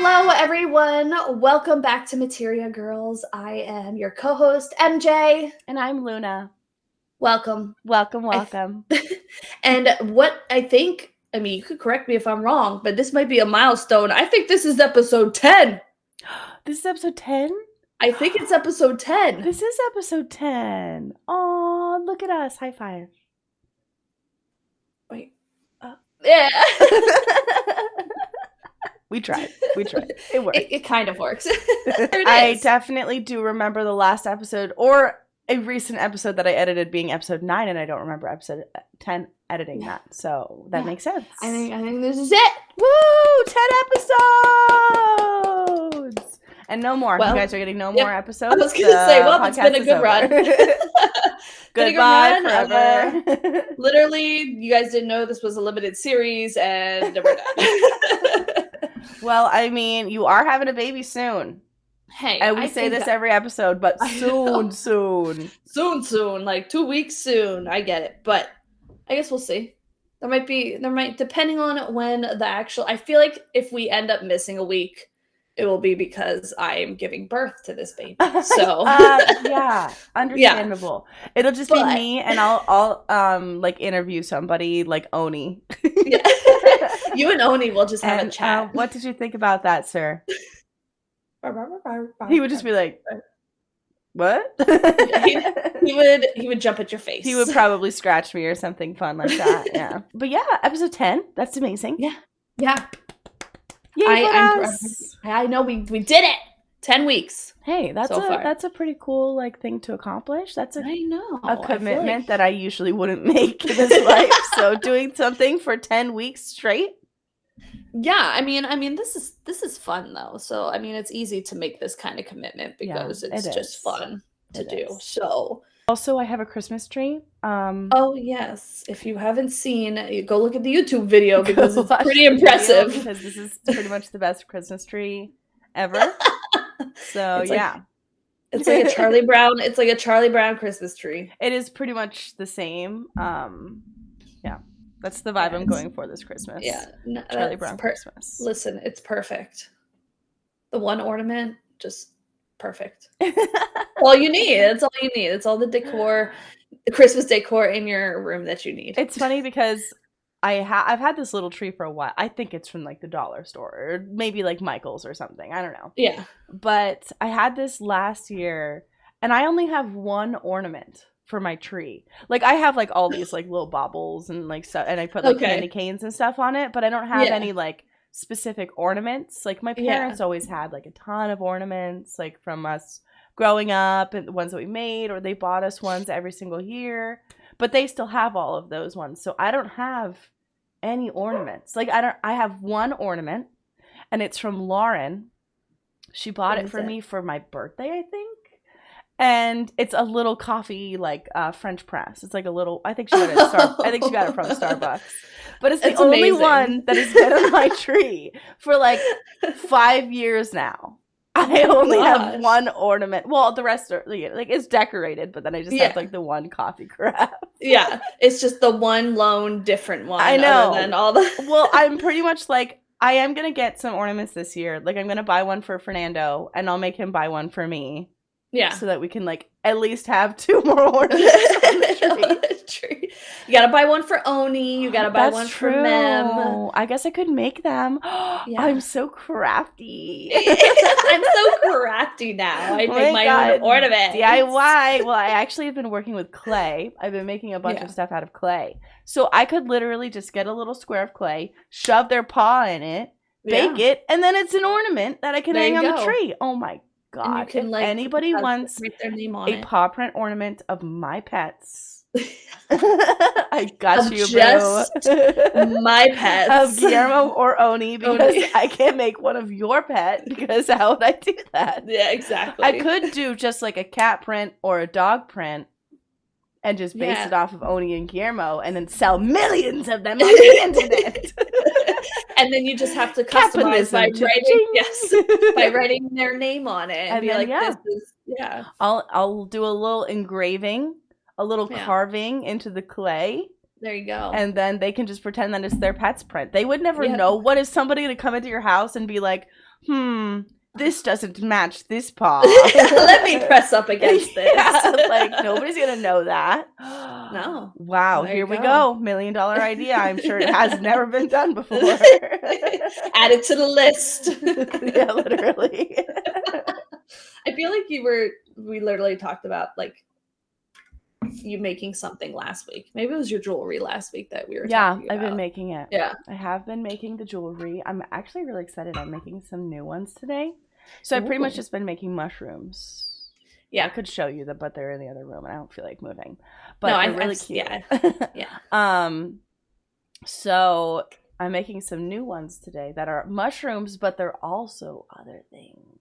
Hello, everyone. Welcome back to Materia, girls. I am your co-host, MJ. And I'm Luna. Welcome. Welcome. And what I think, you could correct me if I'm wrong, but this might be a milestone. I think this is episode 10. This is episode 10? I think it's episode 10. This is episode 10. Aw, look at us. High five. Wait. Yeah. We tried. It worked. It kind of works. I definitely do remember the last episode or a recent episode that I edited being episode 9, and I don't remember episode 10 editing that. So that makes sense. I think this is it. Woo! 10 episodes! And no more. Well, you guys are getting no more episodes. I was going to say, well, it's been a good run. Goodbye forever. Literally, you guys didn't know this was a limited series, and we're done. Well, I mean, you are having a baby soon. Hey, and we say this every episode, but soon. Soon, like 2 weeks soon. I get it, but I guess we'll see. There might, depending on when the actual, I feel like if we end up missing a week, it will be because I am giving birth to this baby. So yeah, understandable. Yeah. It'll just be me, and I'll like interview somebody like Oni. Yeah. You and Oni will just have a chat. What did you think about that, sir? He would just be like, "What?" he would jump at your face. He would probably scratch me or something fun like that. Yeah. But yeah, episode 10. That's amazing. Yeah. Yay, I know we did it. 10 weeks. Hey, that's a pretty cool thing to accomplish. That's a commitment that I usually wouldn't make in this life. So doing something for 10 weeks straight. Yeah, I mean this is fun though. So I mean it's easy to make this kind of commitment because it's just fun to do. So also, I have a Christmas tree. Oh yes, if you haven't seen, you go look at the YouTube video because it's pretty impressive. Because this is pretty much the best Christmas tree ever. So it's like a Charlie Brown. It's like a Charlie Brown Christmas tree. It is pretty much the same. Yeah, that's the vibe I'm going for this Christmas. Yeah, Charlie Brown Christmas. Listen, it's perfect. The one ornament, just perfect. All you need. That's all you need. It's all the decor, the Christmas decor in your room that you need. It's funny because I've had this little tree for a while. I think it's from the dollar store or maybe Michael's or something. I don't know. Yeah. But I had this last year, and I only have one ornament for my tree. I have all these little baubles and stuff, and I put candy canes and stuff on it, but I don't have any specific ornaments. My parents always had a ton of ornaments from us growing up, and the ones that we made, or they bought us ones every single year, but they still have all of those ones. So I don't have any ornaments. I have one ornament, and it's from Lauren. She bought it for me for my birthday, I think. And it's a little coffee French press. It's a little. I think she got it. I think she got it from Starbucks. But it's the only one that has been on my tree for 5 years now. I only have one ornament. Well, the rest are it's decorated, but then I just have the one coffee craft. Yeah, it's just the one lone different one. I know. Other than all the. Well, I'm pretty much I am gonna get some ornaments this year. I'm gonna buy one for Fernando, and I'll make him buy one for me. Yeah. So that we can at least have 2 more ornaments on the tree. You gotta buy one for Oni. You gotta buy one for Mem. I guess I could make them. I'm so crafty. I'm so crafty now. I make my own ornaments. DIY. Well, I actually have been working with clay. I've been making a bunch of stuff out of clay. So I could literally just get a little square of clay, shove their paw in it, bake it, and then it's an ornament that I can hang on the tree. Oh my God. If anybody wants their name on a paw print ornament of my pets, I got you, bro. My pets. Of Guillermo or Oni, because I can't make one of your pet, because how would I do that? Yeah, exactly. I could do just a cat print or a dog print and just base it off of Oni and Guillermo and then sell millions of them on the internet. And then you just have to customize by writing their name on it and be this is I'll do a little engraving, a little carving into the clay. There you go. And then they can just pretend that it's their pet's print. They would never know. What is somebody going to come into your house and be like, this doesn't match this paw. Let me press up against this. Yeah, like, nobody's going to know that. No. Wow, There here you we go. go. $1 million idea. I'm sure it has never been done before. Add it to the list. Yeah, literally. I feel like we literally talked about like you making something last week. Maybe it was your jewelry last week that we were talking about. I've been making it. Yeah. I have been making the jewelry. I'm actually really excited. I'm making some new ones today. So I've pretty much just been making mushrooms. Yeah. I could show you them, but they're in the other room and I don't feel like moving. But no, they're really cute. Yeah. So I'm making some new ones today that are mushrooms, but they're also other things.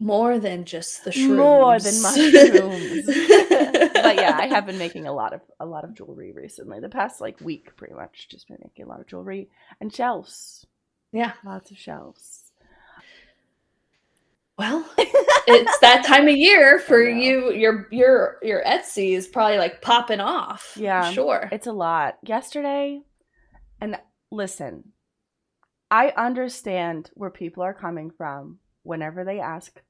More than just the shrooms. More than mushrooms. But yeah, I have been making a lot of jewelry recently. The past like week, pretty much, just been making a lot of jewelry and shelves. Yeah, lots of shelves. Well, it's that time of year for you. Your Etsy is probably like popping off. Yeah, I'm sure. It's a lot. Yesterday, and listen, I understand where people are coming from whenever they ask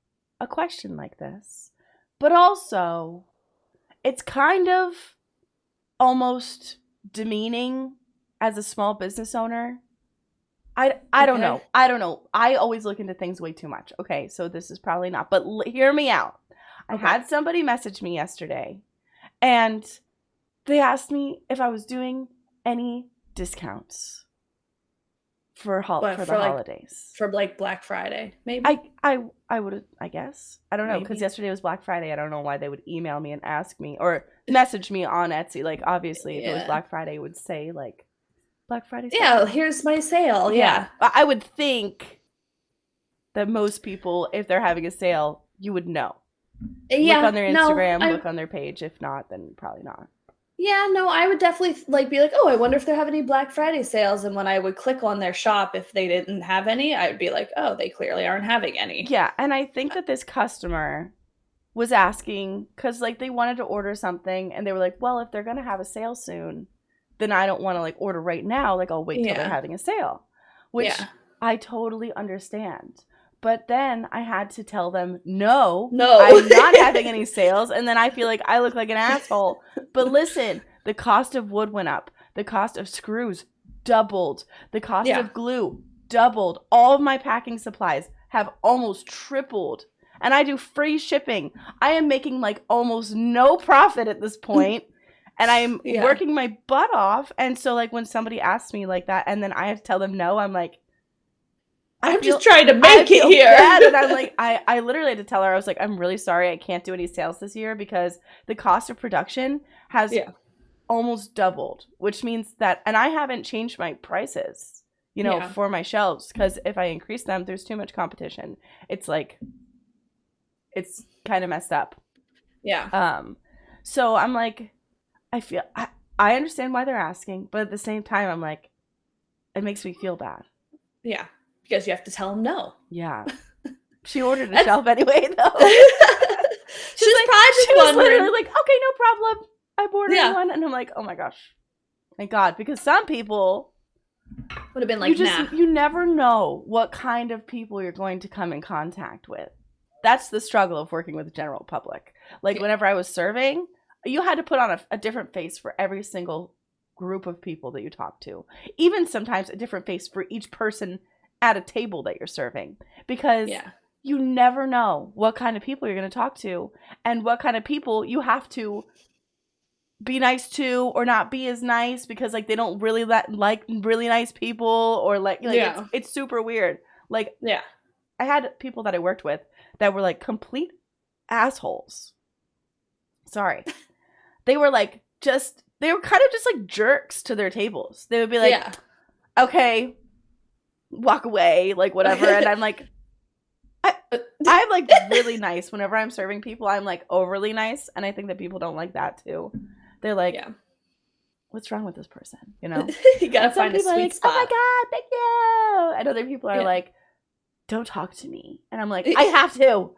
a question like this, but also it's kind of almost demeaning as a small business owner. I don't know. I always look into things way too much. Okay, so this is probably not, but hear me out. I had somebody message me yesterday and they asked me if I was doing any discounts for the holidays. For like Black Friday, maybe? I would, I guess. I don't know, because yesterday was Black Friday. I don't know why they would email me and ask me or message me on Etsy. Like, obviously, if it was Black Friday, it would say, like, Black Friday sale. Yeah, here's my sale. Yeah. I would think that most people, if they're having a sale, you would know. Yeah. Look on their Instagram, look on their page. If not, then probably not. Yeah, no, I would definitely be like, oh, I wonder if they're having any Black Friday sales. And when I would click on their shop, if they didn't have any, I would be like, oh, they clearly aren't having any. Yeah, and I think that this customer was asking because, like, they wanted to order something, and they were like, well, if they're going to have a sale soon, then I don't want to, like, order right now. Like, I'll wait till they're having a sale, which I totally understand. But then I had to tell them, no, I'm not having any sales. And then I feel like I look like an asshole. But listen, the cost of wood went up. The cost of screws doubled. The cost of glue doubled. All of my packing supplies have almost tripled. And I do free shipping. I am making like almost no profit at this point. And I'm working my butt off. And so like when somebody asks me like that and then I have to tell them no, I'm like, I'm just trying to make it here. Bad. And I'm like, I literally had to tell her, I was like, I'm really sorry I can't do any sales this year because the cost of production has almost doubled, which means that, and I haven't changed my prices, you know, for my shelves, because if I increase them, there's too much competition. It's like, it's kind of messed up. Yeah. So I'm like, I understand why they're asking, but at the same time, I'm like, it makes me feel bad. Yeah. Because you have to tell them no. Yeah. She ordered a shelf anyway, though. She was literally like, okay, no problem. I'm ordering one. And I'm like, oh my gosh. Thank God. Because some people would have been like, you never know what kind of people you're going to come in contact with. That's the struggle of working with the general public. Like, whenever I was serving, you had to put on a different face for every single group of people that you talk to. Even sometimes a different face for each person at a table that you're serving, because you never know what kind of people you're going to talk to and what kind of people you have to be nice to or not be as nice because like they don't really like really nice people or like it's super weird. Like I had people that I worked with that were like complete assholes. Sorry. They were like they were kind of just like jerks to their tables. They would be like, okay, walk away, like whatever. And I'm like, I'm like really nice whenever I'm serving people. I'm like overly nice, and I think that people don't like that too. They're like, what's wrong with this person? You know, you gotta find a sweet spot. Oh my God, thank you. And other people are like, don't talk to me, and I'm like, I have to.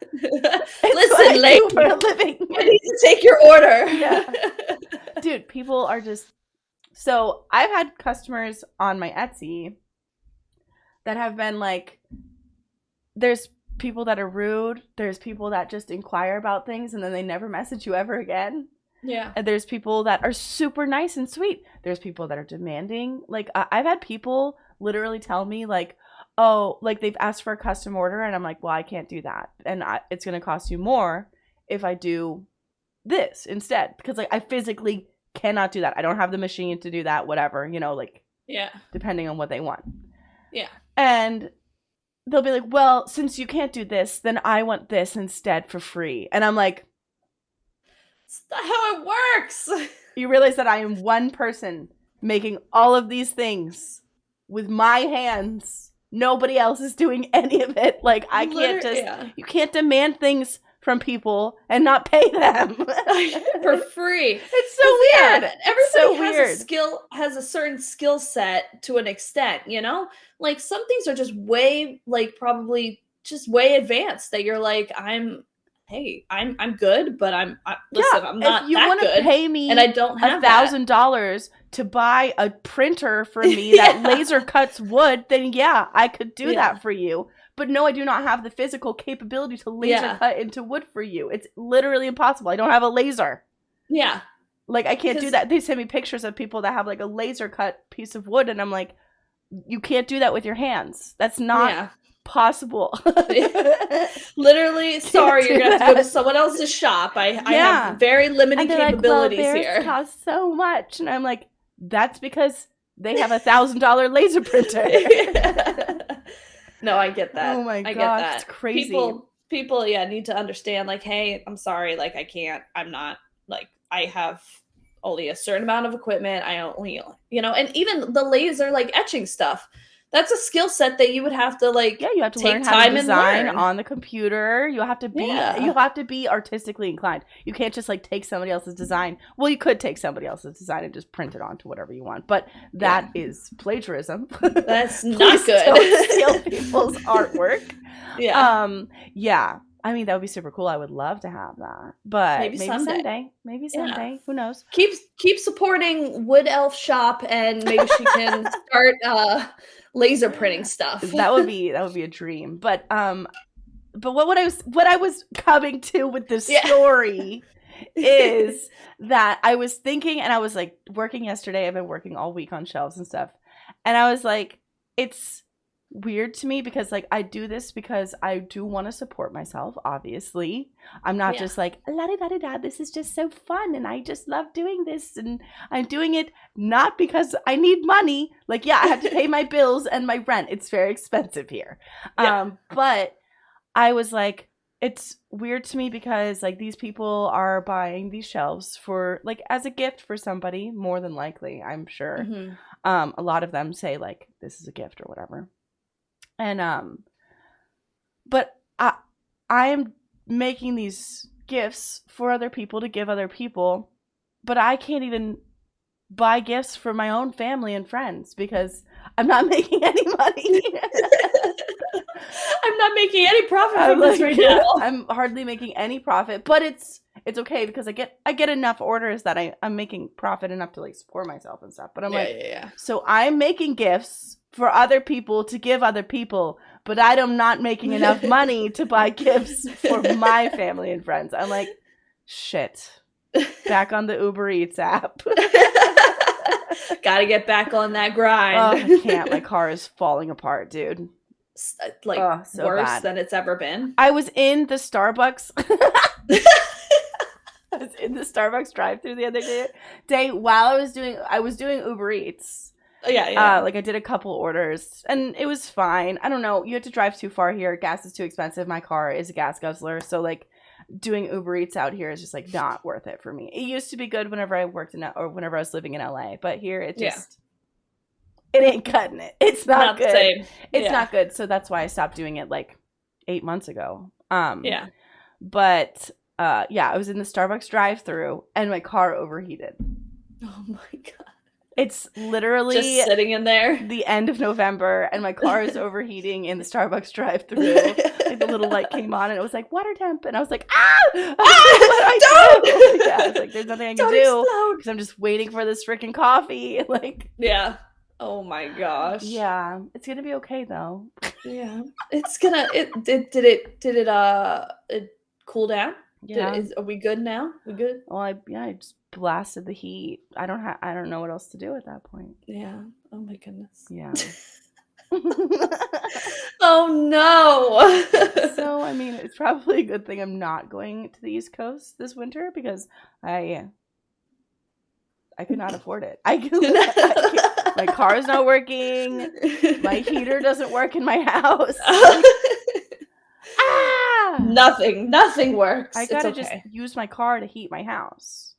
Listen, lady, for a living. I need to take your order. Dude, people are just. So I've had customers on my Etsy that have been like, there's people that are rude. There's people that just inquire about things and then they never message you ever again. Yeah. And there's people that are super nice and sweet. There's people that are demanding. Like, I've had people literally tell me, like, oh, like they've asked for a custom order and I'm like, well, I can't do that. And it's going to cost you more if I do this instead. Because, like, I physically cannot do that. I don't have the machine to do that, whatever, you know, like, yeah, depending on what they want. Yeah. And they'll be like, well, since you can't do this, then I want this instead for free. And I'm like, it's not how it works. You realize that I am one person making all of these things with my hands. Nobody else is doing any of it. Like, I can't just, you can't demand things from people and not pay them for free. It's so weird. Yeah, everybody has a certain skill set to an extent, you know? Like, some things are just way, like, probably just way advanced that you're like, I'm good, but I'm not if you want to pay me and I don't have $1,000 to buy a printer for me that laser cuts wood, then yeah, I could do that for you. But no, I do not have the physical capability to laser cut into wood for you. It's literally impossible. I don't have a laser. Yeah. Like, I can't do that. They send me pictures of people that have, like, a laser cut piece of wood, and I'm like, you can't do that with your hands. That's not possible. Literally, sorry, you're gonna have to go to someone else's shop. I have very limited capabilities here. Cost so much, and I'm like, that's because they have $1,000 laser printer. No, I get that. Oh my gosh, it's crazy. People, need to understand. Like, hey, I'm sorry. Like, I can't. I'm not. Like, I have only a certain amount of equipment. I only, and even the laser, like, etching stuff. That's a skill set that you would have to, like, you have to take learn time how to design and learn on the computer. You have to be artistically inclined. You can't just, like, take somebody else's design. Well, you could take somebody else's design and just print it onto whatever you want, but that is plagiarism. That's not good. Don't steal people's artwork. Yeah. I mean, that would be super cool. I would love to have that, but maybe someday. Maybe someday. Yeah. Who knows? Keep supporting Wood Elf Shop, and maybe she can start laser printing stuff. That would be a dream. But what I was coming to with this story is that I was thinking, and I was, like, working yesterday. I've been working all week on shelves and stuff, and I was like, it's weird to me because, like, I do this because I do want to support myself, obviously. I'm not just like, la-di-da-di-da, this is just so fun and I just love doing this, and I'm doing it not because I need money. Like, I have to pay my bills and my rent. It's very expensive here. But I was like, it's weird to me because, like, these people are buying these shelves for, like, as a gift for somebody, more than likely, I'm sure. Mm-hmm. A lot of them say, like, this is a gift or whatever. And but I am making these gifts for other people to give other people, but I can't even buy gifts for my own family and friends because I'm not making any money. I'm not making any profit from this right now. I'm hardly making any profit, but it's okay because I get enough orders that I'm making profit enough to, like, support myself and stuff. But I'm so I'm making gifts for other people to give other people, but I'm not making enough money to buy gifts for my family and friends. I'm like, shit. Back on the Uber Eats app. Gotta get back on that grind. Oh, I can't. My car is falling apart, dude. Like, so worse than it's ever been. I was in the Starbucks. I was in the Starbucks drive-thru the other day while I was doing Uber Eats. Like, I did a couple orders and it was fine. I don't know. You have to drive too far here. Gas is too expensive. My car is a gas guzzler. So, like, doing Uber Eats out here is just, like, not worth it for me. It used to be good whenever I worked or whenever I was living in LA, but here it just, it ain't cutting it. It's not good. Same. It's not good. So that's why I stopped doing it, like, 8 months ago. But I was in the Starbucks drive-thru and my car overheated. Oh my God. It's literally just sitting in there. The end of November, and my car is overheating in the Starbucks drive-thru. Like, the little light came on, and it was like water temp, and I was like, what do I do? I was like, there's nothing I can do because I'm just waiting for this freaking coffee. Like, oh my gosh. Yeah, it's gonna be okay though. Yeah. It's gonna it cool down? Yeah. Are we good now? We good? Well, I just blasted the heat. I don't know what else to do at that point. Yeah. Oh my goodness. Yeah. Oh no. So, I mean, it's probably a good thing I'm not going to the East Coast this winter because I could not afford it. My car's not working. My heater doesn't work in my house. Like, Nothing works. I It's gotta just okay. use my car to heat my house.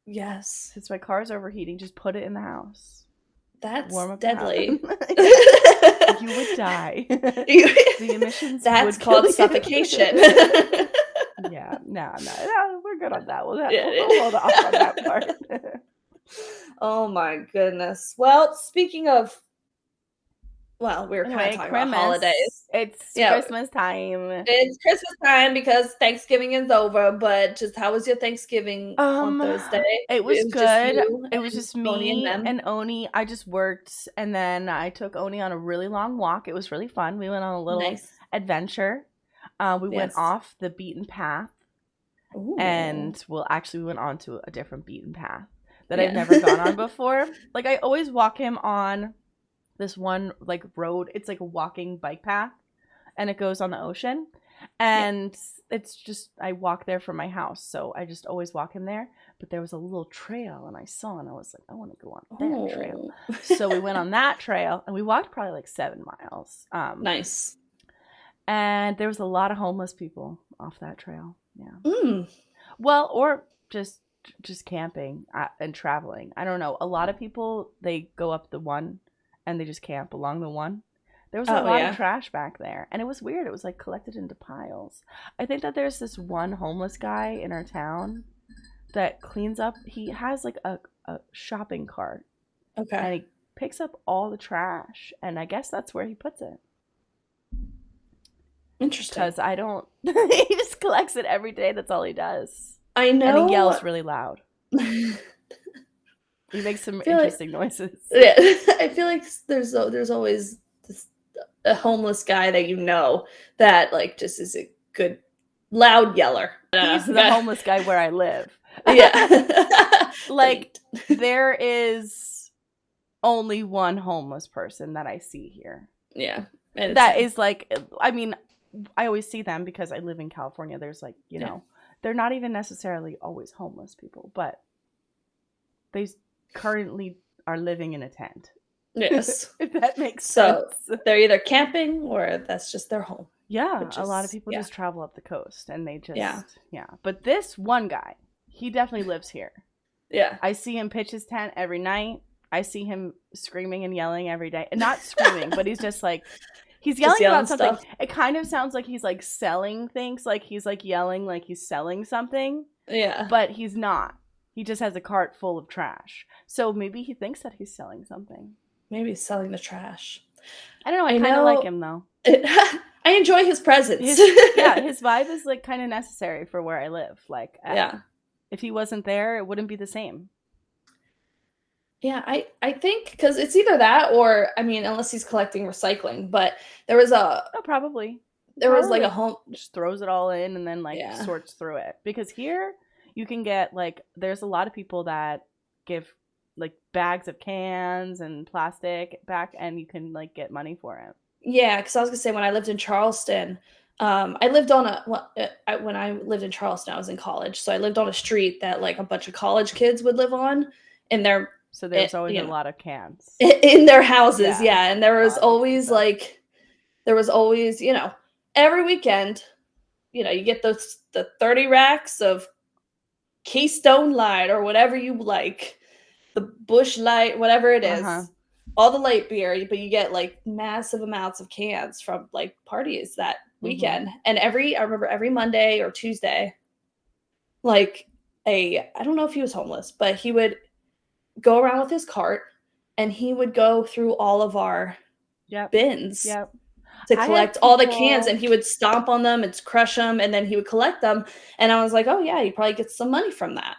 Yes. Since my car's overheating, just put it in the house. That's Warm up deadly. You would die. The emissions That's would called kill suffocation. Yeah, no, we're good on that. We'll Yeah. hold off on that part. Oh my goodness. Well, speaking of, well, we were kind of Anyway, talking about Christmas. holidays. It's Yeah, Christmas time. it's Christmas time because Thanksgiving is over, but just how was your Thanksgiving on Thursday? It was It was just good. you It was and just Oni and me them. and Oni. I just worked and then I took Oni on a really long walk. It was really fun. We went on a little Nice. adventure. We went Yes. off the beaten path Ooh. and actually we went on to a different beaten path that I've Yeah. never gone on before. Like I always walk him on this one like road. It's like a walking bike path and it goes on the ocean. And it's just I walk there from my house, so I just always walk him there. But there was a little trail and I saw and I was like, I want to go on that trail. Oh. So we went on that trail and we walked probably like 7 miles. Nice. And there was a lot of homeless people off that trail. Yeah. Mm. Well, or just camping and traveling. I don't know. A lot of people they go up the one and they just camp along the one. There was a Oh lot of yeah. trash back there, and it was weird. It was like collected into piles. I think that there's this one homeless guy in our town that cleans up. He has like a shopping cart, Okay. and he picks up all the trash, and I guess that's where he puts it. Interesting. Because I don't. He just collects it every day. That's all he does. I know. And he yells really loud. He makes some interesting noises. Yeah, I feel like there's always a homeless guy that you know that like just is a good loud yeller. He's the homeless guy where I live. Yeah. Like there is only one homeless person that I see here. Yeah. That is like, I mean, I always see them because I live in California. There's like, you know, they're not even necessarily always homeless people, but they currently are living in a tent. Yes. If that makes sense. So they're either camping or that's just their home. Yeah. A lot of people just travel up the coast and they just, yeah. But this one guy, he definitely lives here. Yeah. I see him pitch his tent every night. I see him screaming and yelling every day. And not screaming, but he's just like, he's yelling about something. Stuff. It kind of sounds like he's like selling things. Like he's like yelling like he's selling something. Yeah. But he's not. He just has a cart full of trash. So maybe he thinks that he's selling something. Maybe he's selling the trash. I don't know. I kind of like him though. I enjoy his presence. His vibe is like kind of necessary for where I live. Like, if he wasn't there, it wouldn't be the same. Yeah, I think because it's either that or I mean, unless he's collecting recycling. But there was probably was like a home just throws it all in and then like sorts through it because here you can get like there's a lot of people that give like bags of cans and plastic back and you can like get money for it. Yeah, because I was gonna say when I lived in Charleston, I lived on when I lived in Charleston, I was in college, so I lived on a street that like a bunch of college kids would live on, and so there's always a lot of cans in their houses, and there was always every weekend, you get the 30 racks of Keystone Light or whatever you like. The Bush Light, whatever it is, all the light beer, but you get like massive amounts of cans from like parties that weekend. And I remember every Monday or Tuesday, like I don't know if he was homeless, but he would go around with his cart and he would go through all of our bins to collect all the cans, and he would stomp on them and crush them, and then he would collect them. And I was like, oh yeah, he probably gets some money from that.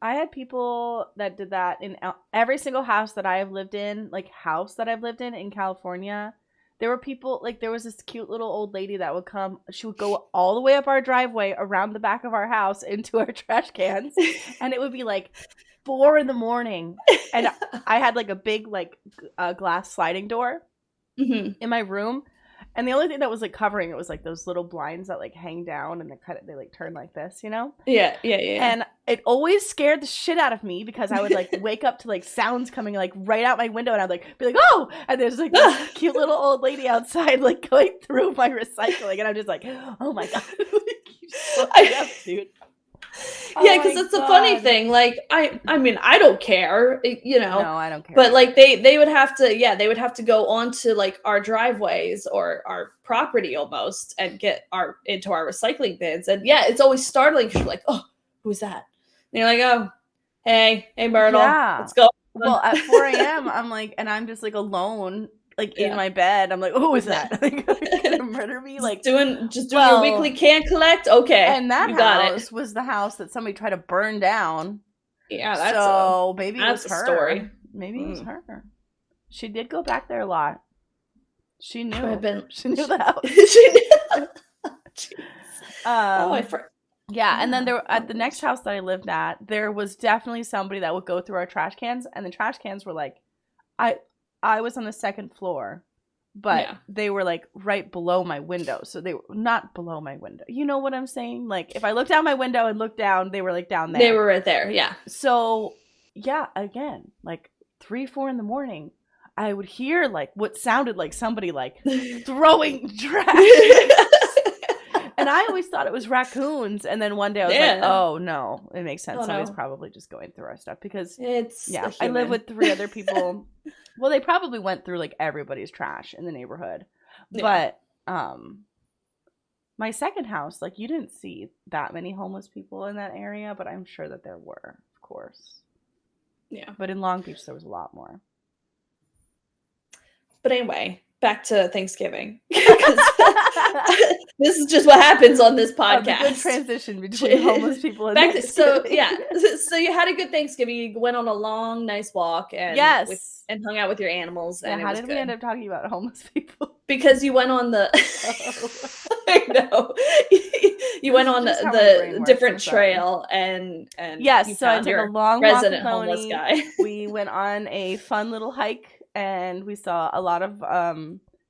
I had people that did that in every single house that I've lived in in California. There were people, like, there was this cute little old lady that would come. She would go all the way up our driveway, around the back of our house, into our trash cans. And it would be like 4 a.m. And I had like a big, like, glass sliding door in my room. And the only thing that was like covering it was like those little blinds that like hang down and they like turn like this, you know? Yeah. And it always scared the shit out of me because I would like wake up to like sounds coming like right out my window, and I'd like be like, oh, and there's like this cute little old lady outside like going through my recycling, and I'm just like, oh my god, you fucked me up, dude. Yeah, because it's a funny thing. Like, I mean, I don't care, you know. No, I don't care. But like, they would have to go onto like our driveways or our property almost and get into our recycling bins. And yeah, it's always startling because you're like, oh, who's that? And you're like, oh, hey, Myrtle, let's go. Well, at 4 a.m., I'm like, and I'm just like alone, like in my bed. I'm like, oh, who is that? Like, are you gonna murder me? Like, just doing your weekly can collect. Okay, and that house was the house that somebody tried to burn down. Yeah, maybe it was her. Story. Maybe it was her. She did go back there a lot. She knew. She knew the house. She knew. Yeah, and then at the next house that I lived at, there was definitely somebody that would go through our trash cans, and the trash cans were like, I was on the second floor, but they were like right below my window, so they were not below my window. You know what I'm saying? Like, if I looked out my window and looked down, they were like down there. They were right there, yeah. So yeah, again, like 3-4 in the morning, I would hear like what sounded like somebody like throwing trash. And I always thought it was raccoons. And then one day I was like, oh, no. It makes sense. Somebody's probably just going through our stuff. Because, I live with 3 other people. Well, they probably went through, like, everybody's trash in the neighborhood. Yeah. But my second house, like, you didn't see that many homeless people in that area. But I'm sure that there were, of course. Yeah. But in Long Beach, there was a lot more. But anyway, back to Thanksgiving. This is just what happens on this podcast. Good transition between homeless people and so you had a good Thanksgiving. You went on a long, nice walk and and hung out with your animals. Yeah, and how did we end up talking about homeless people? Because you went on the I know. You went on the different trail and yes, so I took a long resident walk with homeless guy. We went on a fun little hike and we saw a lot of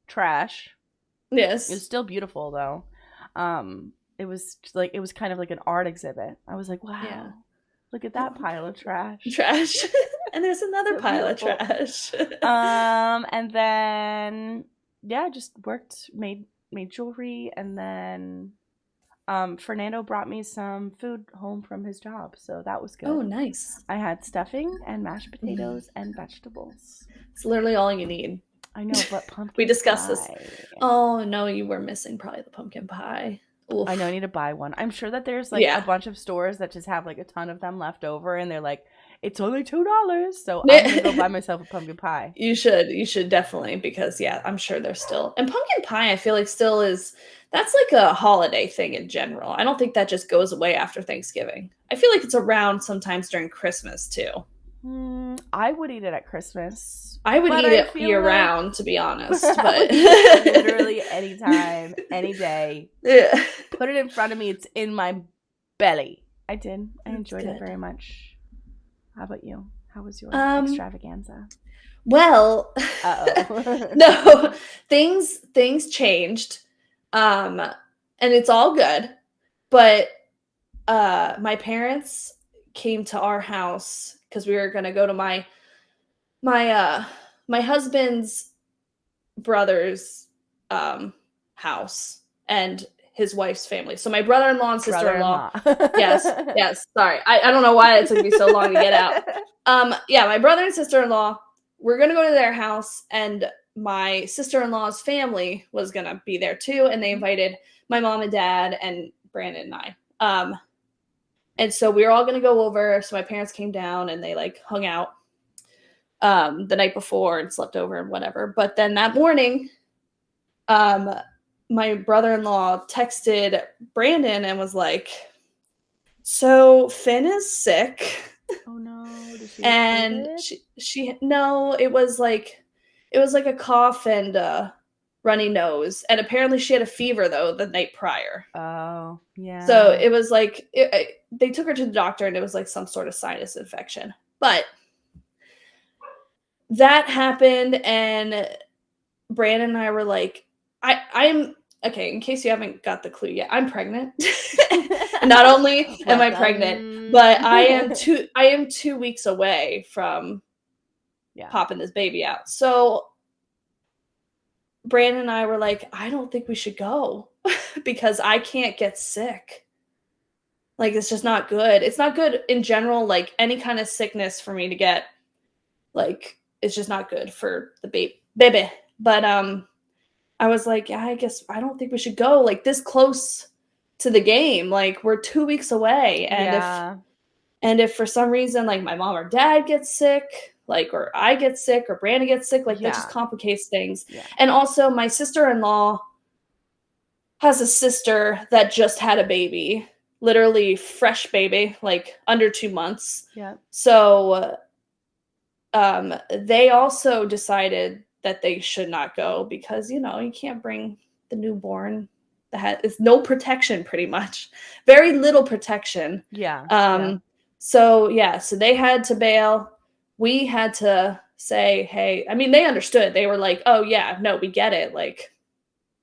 trash. Yes. It was still beautiful though. It was kind of like an art exhibit. I was like, wow, look at that pile of trash. And there's another pile of trash. And then just worked, made jewelry, and then Fernando brought me some food home from his job, so that was good. Oh, nice. I had stuffing and mashed potatoes and vegetables. It's literally all you need. I know, but pumpkin we discussed pie. This. Oh, no, you were missing probably the pumpkin pie. Oof. I know, I need to buy one. I'm sure that there's like a bunch of stores that just have like a ton of them left over, and they're like, it's only $2, so I'm gonna go buy myself a pumpkin pie. You should definitely, because I'm sure there's still, and pumpkin pie I feel like still is, that's like a holiday thing in general. I don't think that just goes away after Thanksgiving. I feel like it's around sometimes during Christmas too. I would eat it at Christmas. I would eat it year round, to be honest. But literally anytime, any day. Yeah. Put it in front of me. It's in my belly. I did. I enjoyed it very much. How about you? How was your extravaganza? Well, no, things changed, and it's all good. But my parents came to our house because we were gonna go to my husband's brother's house and his wife's family. So my brother-in-law and sister-in-law. Yes. Sorry. I don't know why it took me so long to get out. My brother and sister-in-law, we're going to go to their house, and my sister-in-law's family was going to be there too. And they invited my mom and dad and Brandon and I. And so we were all going to go over. So my parents came down and they like hung out the night before and slept over and whatever. But then that morning, my brother-in-law texted Brandon and was like, so Finn is sick. Oh no. Did she and she no, it was like a cough and runny nose, and apparently she had a fever though the night prior. Oh, So yeah. it was like they took her to the doctor, and it was like some sort of sinus infection. But that happened, and Brandon and I were like, I'm okay. In case you haven't got the clue yet, I'm pregnant. And not only am I pregnant, but Welcome. I am 2 weeks away from Yeah. popping this baby out. So Brandon and I were like, I don't think we should go because I can't get sick. Like, it's just not good. It's not good in general, like any kind of sickness for me to get. Like, it's just not good for the baby. But I was like, yeah, I guess I don't think we should go like this close to the game. Like, we're 2 weeks away. Yeah. And if for some reason like my mom or dad gets sick, like, or I get sick or Brandon gets sick, like that just complicates things. Yeah. And also my sister-in-law has a sister that just had a baby, literally fresh baby, like under 2 months. Yeah. So they also decided that they should not go because, you know, you can't bring the newborn that has no protection, pretty much. Very little protection. Yeah. So yeah, so they had to bail. We had to say, hey, I mean, they understood. They were like, oh yeah, no, we get it. Like,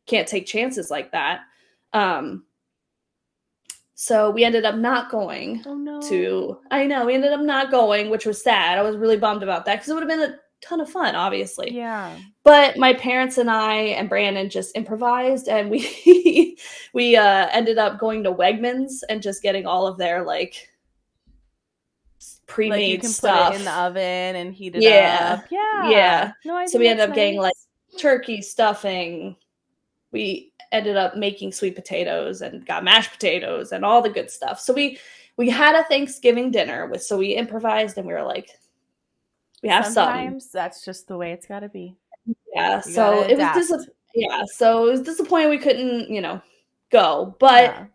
can't take chances like that. So we ended up not going. Oh no. I know, we ended up not going, which was sad. I was really bummed about that because it would have been a ton of fun, obviously. Yeah. But my parents and I and Brandon just improvised, and we we ended up going to Wegmans and just getting all of their like pre-made like you can stuff. put it in the oven and heat it up. Yeah. No, I so think we ended up nice. getting like turkey stuffing. We ended up making sweet potatoes and got mashed potatoes and all the good stuff. So we had a Thanksgiving dinner with, so we improvised and we were like, we have sometimes that's just the way it's got to be. Yeah. So it was so it was disappointing we couldn't, you know, go, but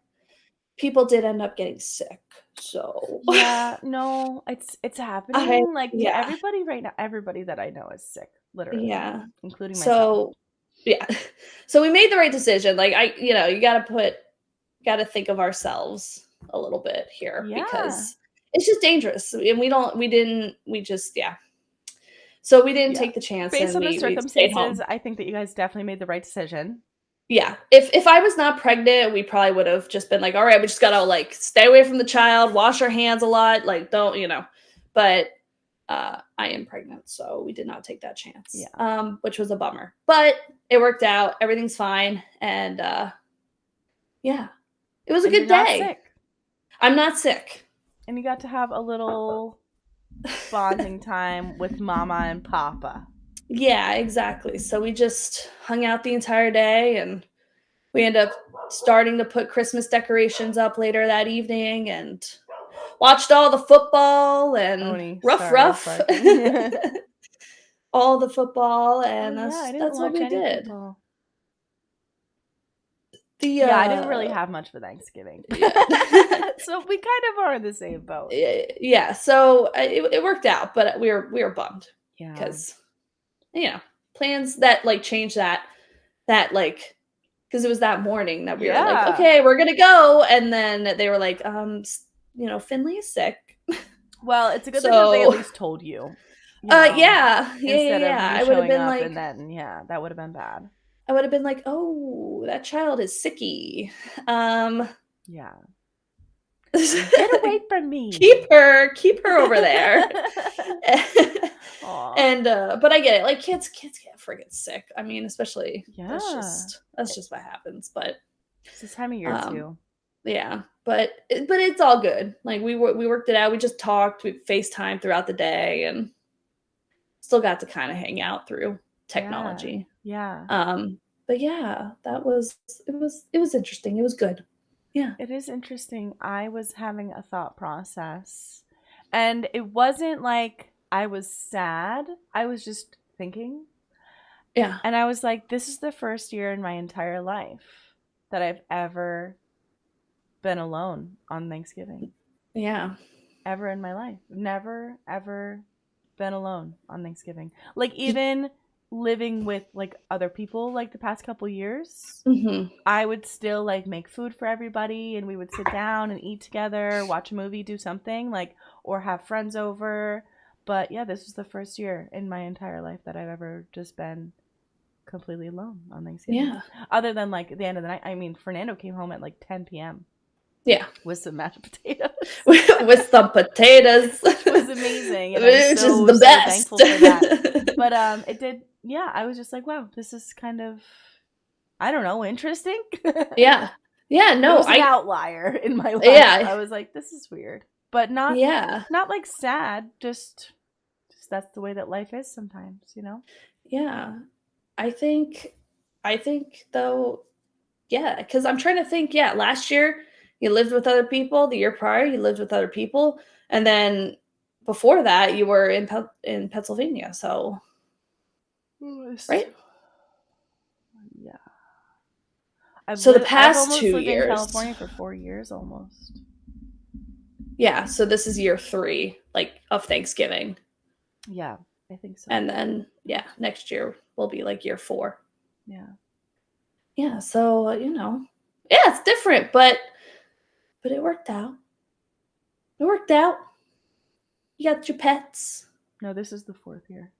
people did end up getting sick. So yeah, no, it's happening. Everybody right now, everybody that I know is sick, literally. Yeah. Including myself. So yeah. So we made the right decision. Like, you know, you gotta think of ourselves a little bit here because it's just dangerous. And So we didn't take the chance. Based on the circumstances, I think that you guys definitely made the right decision. Yeah. If I was not pregnant, we probably would have just been like, all right, we just gotta like stay away from the child, wash our hands a lot, like don't, you know. But I am pregnant, so we did not take that chance. Yeah. Which was a bummer. But it worked out. Everything's fine. And yeah. It was a good day. Not sick. I'm not sick. And you got to have a little bonding time with Mama and Papa. Yeah, exactly. So we just hung out the entire day, and we ended up starting to put Christmas decorations up later that evening and watched all the football and rough. All the football, and that's what we did. Football. I didn't really have much for Thanksgiving. Yeah. So we kind of are in the same boat. Yeah, so it worked out, but we were bummed. Yeah. Because, you know, plans that like changed that like, because it was that morning that we were like, okay, we're gonna go, and then they were like, you know, Finley is sick. Well, it's a good thing that they at least told you. Instead of I would have been like, and then that would have been bad. I would have been like, oh, that child is sicky. Yeah. Get away from me. Keep her over there. And but I get it. Like kids get friggin' sick. I mean, especially that's just what happens. But it's this time of year too. Yeah, but it's all good. Like we worked it out. We just talked. We FaceTime throughout the day, and still got to kind of hang out through technology. Yeah. But yeah, it was interesting. It was good. Yeah. It is interesting. I was having a thought process, and it wasn't like I was sad. I was just thinking. Yeah. And I was like, this is the first year in my entire life that I've ever been alone on Thanksgiving. Yeah. Ever in my life. Never, ever been alone on Thanksgiving. Like, even living with like other people like the past couple years, Mm-hmm. I would still like make food for everybody and we would sit down and eat together, watch a movie, do something like, or have friends over. But yeah, this was the first year in my entire life that I've ever just been completely alone on Thanksgiving. Yeah. Other than like the end of the night. I mean, Fernando came home at like 10 p.m. Yeah. with some mashed potatoes. With some potatoes. Which was amazing. And I'm Which is so, the so best. thankful for that. But it did, yeah, I was just like, wow, this is kind of, I don't know, interesting. Yeah. Yeah, It no, was an outlier in my life. Yeah. I was like, this is weird. But not Yeah. not like sad, just that's the way that life is sometimes, you know? Yeah. I think though, yeah, because I'm trying to think, yeah, last year you lived with other people, the year prior you lived with other people, and then before that you were in Pennsylvania, so right? Yeah. So the I've past almost 2 lived in years. California for 4 years almost. Yeah, so this is year 3, like, of Thanksgiving. Yeah, I think so. And then, yeah, next year will be like year 4. Yeah. Yeah, so, yeah, it's different, but it worked out. It worked out. You got your pets. No, this is the 4th year.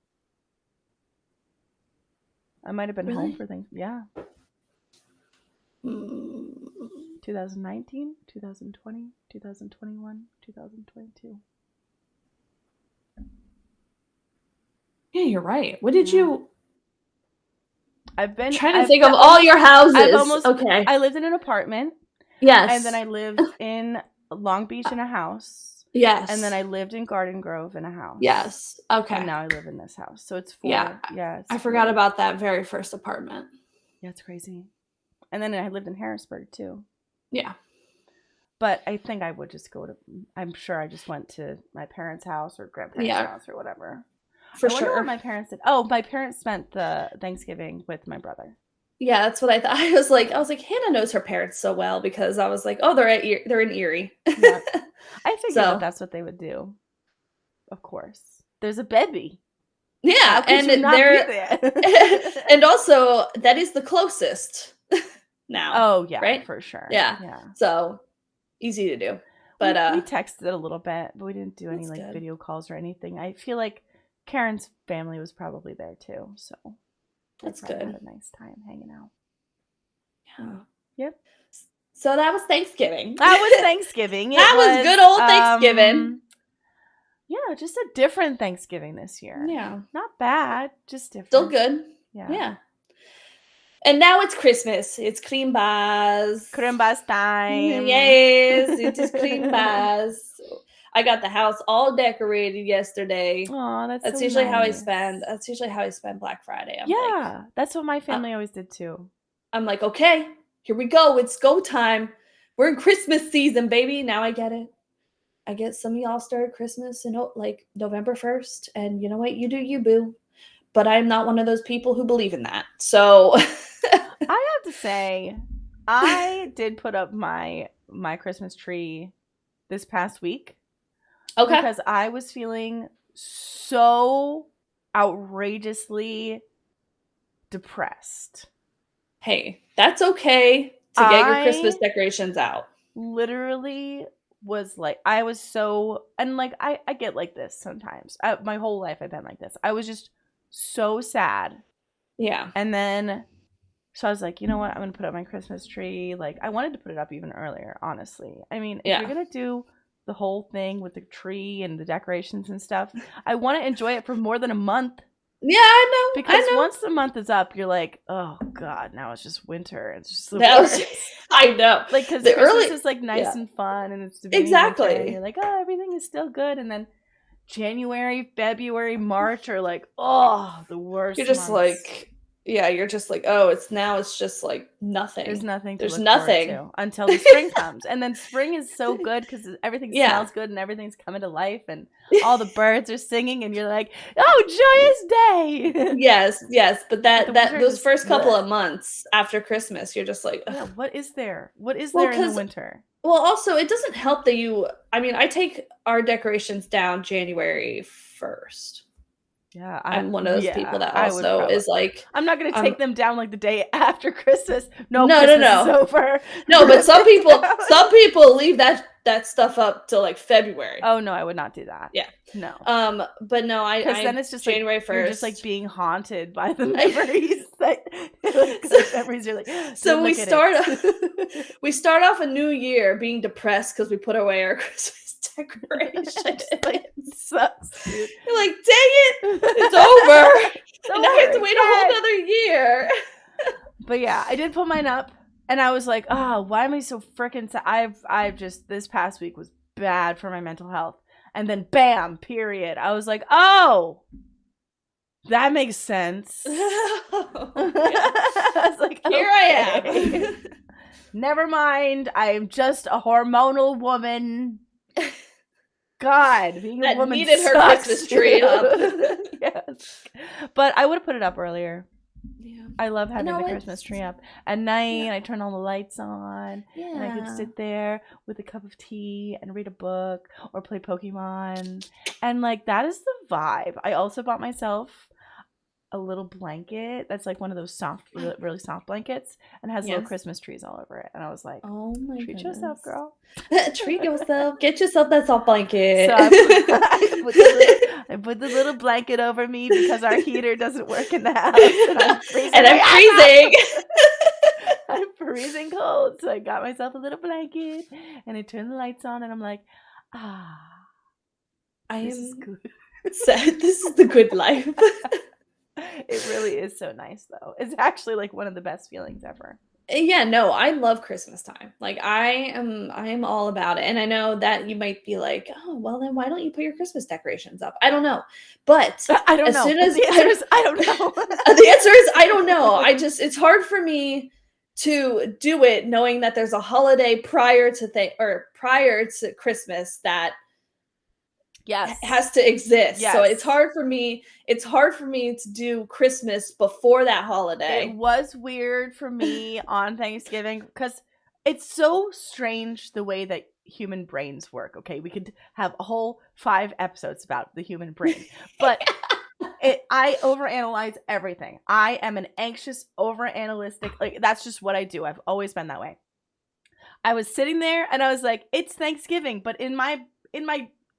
I might have been Really? home for things. Yeah. 2019, 2020, 2021, 2022. Yeah, you're right. What did you... I've been trying to think of all your houses. Okay. I lived in an apartment. Yes. And then I lived in Long Beach in a house. Yes. And then I lived in Garden Grove in a house. Yes. Okay. And now I live in this house. So it's 4. Yeah. I forgot about that very first apartment. Yeah, it's crazy. And then I lived in Harrisburg too. Yeah. But I think I would just I'm sure I just went to my parents' house or grandparents' house or whatever. For I wonder sure. what my parents did. Oh, my parents spent the Thanksgiving with my brother. Yeah, that's what I thought. I was like, Hannah knows her parents so well because I was like, oh, they're in Erie. Yeah. I figured that's what they would do. Of course. There's a baby. Yeah, and they're and also that is the closest now. Oh yeah, right? For sure. Yeah. So easy to do. But we texted a little bit, but we didn't do any like video calls or anything. I feel like Karen's family was probably there too, so that's good. Had a nice time hanging out. Yeah. Yep. So that was Thanksgiving. That was Thanksgiving. That was good old Thanksgiving. Yeah, just a different Thanksgiving this year. Yeah. Not bad, just different. Still good. Yeah. And now it's Christmas. It's cream bars. Cream bars time. Yes, it is cream bars. I got the house all decorated yesterday. Oh, that's so usually nice. how I spend. That's usually how I spend Black Friday. That's what my family always did too. I'm like, okay, here we go. It's go time. We're in Christmas season, baby. Now I get it. I get some of y'all started Christmas in like November 1st, and you know what? You do you, boo. But I'm not one of those people who believe in that. So I have to say, I did put up my Christmas tree this past week. Okay. Because I was feeling so outrageously depressed. Hey, that's okay to get your Christmas decorations out. Literally was like, I was so, and like, I get like this sometimes. My whole life I've been like this. I was just so sad. Yeah. And then, so I was like, you know what? I'm going to put up my Christmas tree. Like, I wanted to put it up even earlier, honestly. I mean, if you're going to do the whole thing with the tree and the decorations and stuff, I want to enjoy it for more than a month. Yeah, I know. Because once the month is up, you're like, oh god, now it's just winter. It's just the worst. I know. Like, because Christmas is like nice and fun, and it's the beginning of winter, and you're like, oh, everything is still good, and then January, February, March are like, oh, the worst. You're just months. Like, yeah, you're just like, oh, it's just like nothing. There's nothing. There's nothing to until the spring comes, and then spring is so good because everything smells good and everything's coming to life, and all the birds are singing, and you're like, oh, joyous day. Yes, but those first couple of months after Christmas, you're just like, yeah, what is there? What is there in the winter? Well, also, it doesn't help that I take our decorations down January 1st. Yeah, I'm one of those people that I would also probably. is like, I'm not gonna take them down like the day after Christmas. No, no, no, Christmas is no, over. no. But Rip it down. some people leave that stuff up till like February. Oh no, I would not do that. Yeah. No. But no, Because then I it's just like January you're just like 1st. being haunted by the memories that like the memories you're like, don't So look at it. we start off a new year being depressed because we put away our Christmas decorations. Like, it sucks, dude. You're like, dang it, it's over. It's And now I have to over, wait a whole another year. But yeah, I did put mine up, and I was like, oh, why am I so freaking sad? I've just, this past week was bad for my mental health. And then bam, period. I was like, oh, that makes sense. Oh, yeah. I was like, here I am. Never mind. I am just a hormonal woman. God, being that a woman needed sucks. her Christmas tree up. Yes. But I would have put it up earlier. Yeah. I love having the Christmas tree up at night. Yeah. I turn all the lights on, and I could sit there with a cup of tea and read a book or play Pokemon, and like that is the vibe. I also bought myself a little blanket that's like one of those soft, really soft blankets, and has little Christmas trees all over it. And I was like, "Oh my treat goodness. yourself, girl! Treat yourself. Get yourself that soft blanket." So I put the little blanket over me because our heater doesn't work in the house, and I'm freezing. I'm freezing cold, so I got myself a little blanket, and I turned the lights on, and I'm like, this is good. This is the good life. It really is so nice, though. It's actually like one of the best feelings ever. Yeah, no, I love Christmas time. Like I am all about it. And I know that you might be like, oh, well then why don't you put your Christmas decorations up? I don't know. But I don't know. Soon as the answer is I don't know. The answer is I don't know. It's hard for me to do it knowing that there's a holiday prior to Christmas that has to exist. Yes. So it's hard for me to do Christmas before that holiday. It was weird for me on Thanksgiving because it's so strange the way that human brains work. Okay, we could have a whole 5 episodes about the human brain, but I overanalyze everything. I am an anxious, overanalytic. Like that's just what I do. I've always been that way. I was sitting there and I was like, it's Thanksgiving, but in my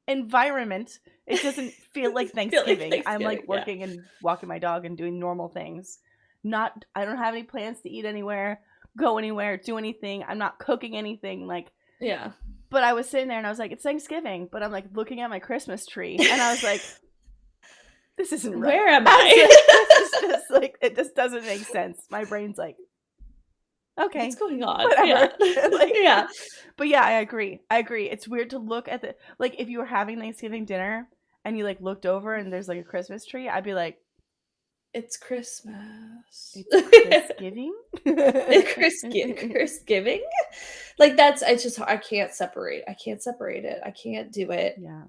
environment, it doesn't feel like Thanksgiving. I'm like working and walking my dog and doing normal things. I don't have any plans to eat anywhere, go anywhere, do anything. I'm not cooking anything. Like, yeah. But I was sitting there and I was like, it's Thanksgiving. But I'm like looking at my Christmas tree and I was like, this isn't right. Where am I? This is just like, it just doesn't make sense. My brain's like, okay, what's going on? Whatever. Yeah. Like, yeah. But yeah, I agree. It's weird to look at like if you were having Thanksgiving dinner and you like looked over and there's like a Christmas tree, I'd be like, it's Christmas. It's Christgiving? Christgiving? Like that's I can't separate. I can't separate it. I can't do it. Yeah.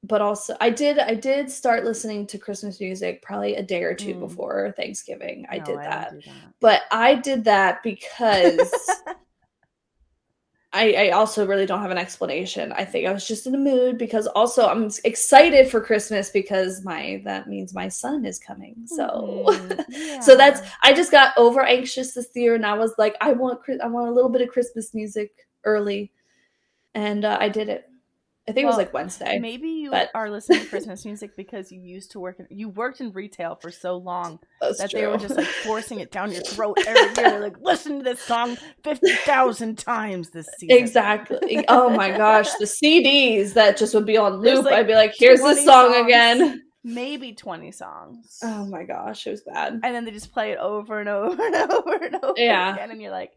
But also I did start listening to Christmas music probably a day or two before Thanksgiving. I did that. But I did that because I also really don't have an explanation. I think I was just in a mood because also I'm excited for Christmas because that means my son is coming. So so I just got over anxious this year and I was like I want a little bit of Christmas music early, and I did it. I think it was like Wednesday. Maybe you are listening to Christmas music because you worked in retail for so long that they were just like forcing it down your throat every year. They're like, listen to this song 50,000 times this season. Exactly. Oh my gosh, the CDs that just would be on loop. I'd be like, here's this song again. Maybe 20 songs. Oh my gosh, it was bad. And then they just play it over and over and over and over again, and you're like,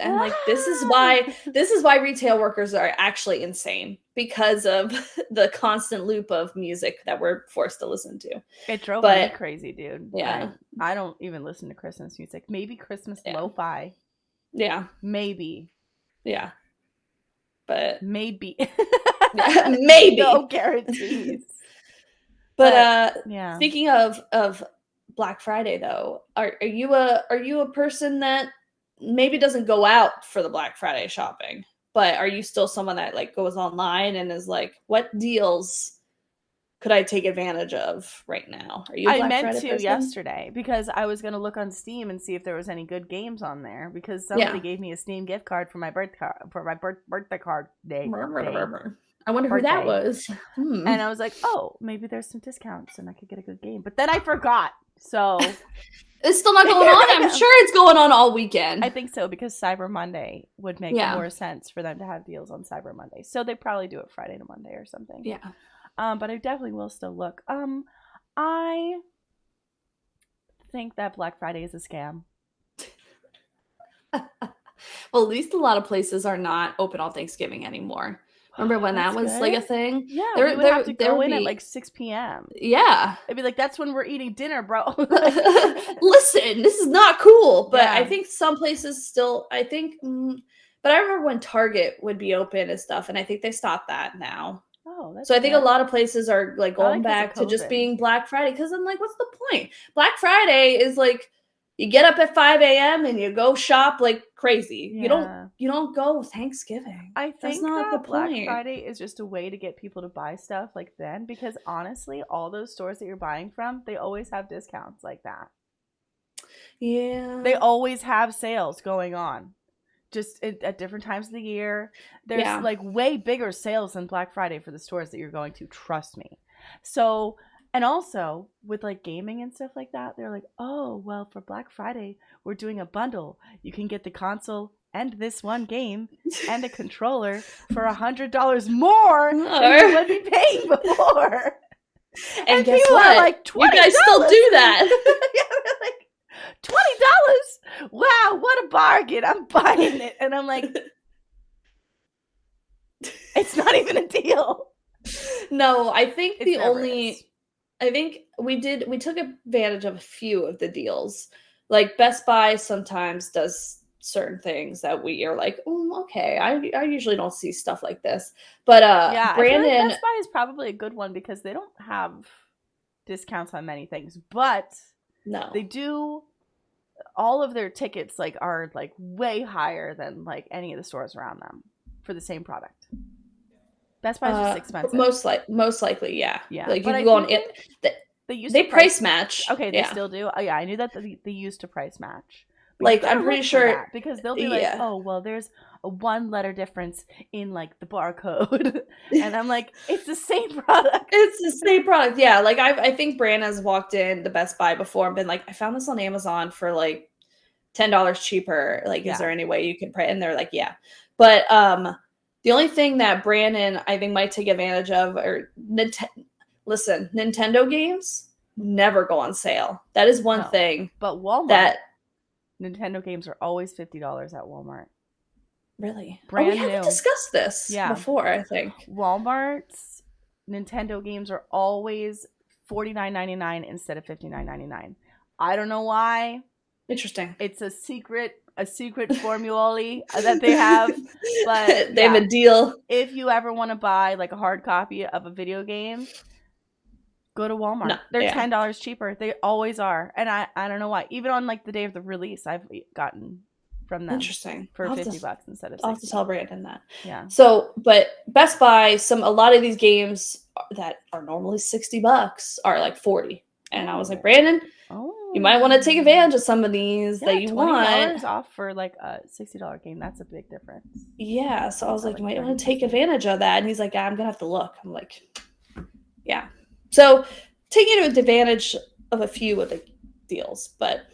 I'm like, this is why retail workers are actually insane, because of the constant loop of music that we're forced to listen to. It drove me crazy, dude. Yeah, I don't even listen to Christmas music. Maybe Christmas lo-fi. Yeah, maybe. Yeah, but maybe. Maybe. No guarantees. But speaking of Black Friday though, are you a person that maybe doesn't go out for the Black Friday shopping, but are you still someone that like goes online and is like, what deals could I take advantage of right now? Are you a I Black meant Friday to person? yesterday because I was going to look on Steam and see if there was any good games on there because somebody Yeah. gave me a Steam gift card for my birthday card day I wonder who that birthday. was. And I was like, "Oh, maybe there's some discounts and I could get a good game." But then I forgot. So it's still not going on. I'm sure it's going on all weekend. I think so because Cyber Monday would make more sense for them to have deals on Cyber Monday. So they probably do it Friday to Monday or something. Yeah. But I definitely will still look. I think that Black Friday is a scam. Well, at least a lot of places are not open on Thanksgiving anymore. Remember when that was like a thing? Yeah, we would have to go in at like 6 p.m. Yeah. It'd be like, that's when we're eating dinner, bro. Listen, this is not cool. But I think some places still, but I remember when Target would be open and stuff, and I think they stopped that now. Oh, that's so I think a lot of places are like going back to just being Black Friday because I'm like, what's the point? Black Friday is like you get up at 5 a.m. and you go shop like crazy. Yeah. You don't go Thanksgiving. I think that's not the Black point. Friday is just a way to get people to buy stuff like then because honestly, all those stores that you're buying from, they always have discounts like that. Yeah. They always have sales going on. Just at different times of the year. There's like way bigger sales than Black Friday for the stores that you're going to, trust me. So, and also with like gaming and stuff like that, they're like, oh, well, for Black Friday, we're doing a bundle. You can get the console and this one game and a controller for $100 more than you would be paying before. And guess what? Like, you guys still do that. Yeah, like, $20? Wow, what a bargain. I'm buying it. And I'm like, it's not even a deal. No, I think I think we took advantage of a few of the deals. Like Best Buy sometimes does certain things that we are like, okay, I usually don't see stuff like this. But yeah, Brandon, I feel like Best Buy is probably a good one because they don't have discounts on many things, but no, they do. All of their tickets like are like way higher than like any of the stores around them for the same product. Best Buy is just expensive. Most likely, yeah. Yeah, like you go on it. They price match. Okay, they still do. Oh yeah, I knew that they used to price match. But like I'm pretty sure because they'll be like, oh well, there's a 1-letter difference in like the barcode, and I'm like, it's the same product. It's the same product. Yeah, like I think Brand has walked in the Best Buy before and been like, I found this on Amazon for like $10 cheaper. Like, is there any way you can price? And they're like, yeah. But the only thing that Brandon I think might take advantage of are Nintendo games never go on sale. That is one thing. But Walmart. Nintendo games are always $50 at Walmart. Really? Brand we haven't discussed this before, I think. Walmart's Nintendo games are always $49.99 instead of $59.99. I don't know why. Interesting. It's a secret formulae that they have. But they have a deal. If you ever want to buy like a hard copy of a video game, go to Walmart. No, they're $10 cheaper. They always are. And I don't know why. Even on like the day of the release, I've gotten from them. Interesting. For $50 instead of $60. I'll have to tell Brandon that. Yeah. So, but Best Buy, a lot of these games that are normally $60 are like 40. And I was like, Brandon, you might want to take advantage of some of these that you want. $20 off for like a $60 game. That's a big difference. Yeah. So I was like, you might want to take advantage of that. And he's like, I'm going to have to look. I'm like, yeah. So taking advantage of a few of the deals, but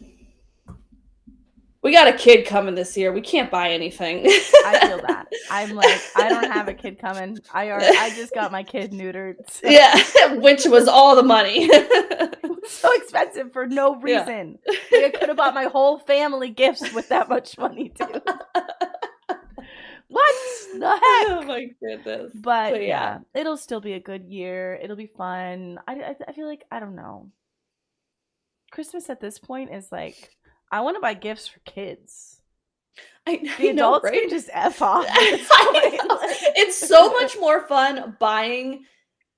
we got a kid coming this year. We can't buy anything. I feel that. I'm like, I don't have a kid coming. I just got my kid neutered. So. Yeah, which was all the money. So expensive for no reason. Yeah. Like I could have bought my whole family gifts with that much money too. What the heck? Oh my goodness. But yeah, it'll still be a good year. It'll be fun. I feel like, I don't know. Christmas at this point is like, I want to buy gifts for kids. The adults can just F off. It's so much more fun buying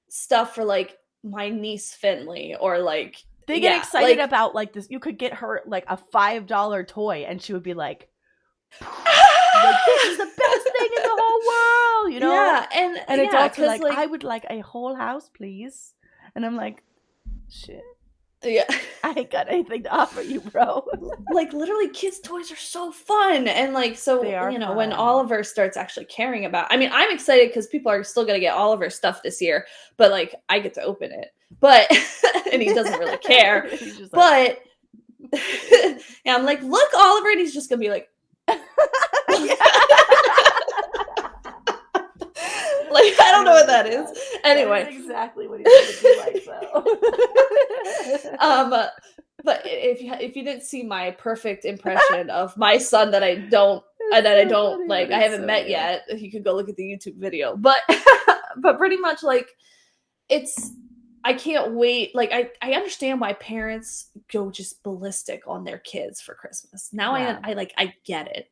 stuff for like my niece Finley or like they get excited about like this. You could get her like a $5 toy and she would be like, this is the best thing in the whole world, you know? Yeah, and adults are like, I would like a whole house, please. And I'm like, shit. Yeah. I ain't got anything to offer you, bro. Like, literally, kids' toys are so fun. And, like, They so, are when fun. Oliver starts actually caring about, I mean, I'm excited because people are still going to get Oliver stuff this year, but, like, I get to open it. But, and he doesn't really care. He's just but, yeah, I'm like, look, Oliver. And he's just going to be like, like, I don't know what that is. Anyway. That is exactly what he's going to be like, though. But if you didn't see my perfect impression of my son that I don't funny, like, I haven't met yet, you could go look at the YouTube video. But but pretty much, like, I can't wait. Like, I understand why parents go just ballistic on their kids for Christmas. Now I get it.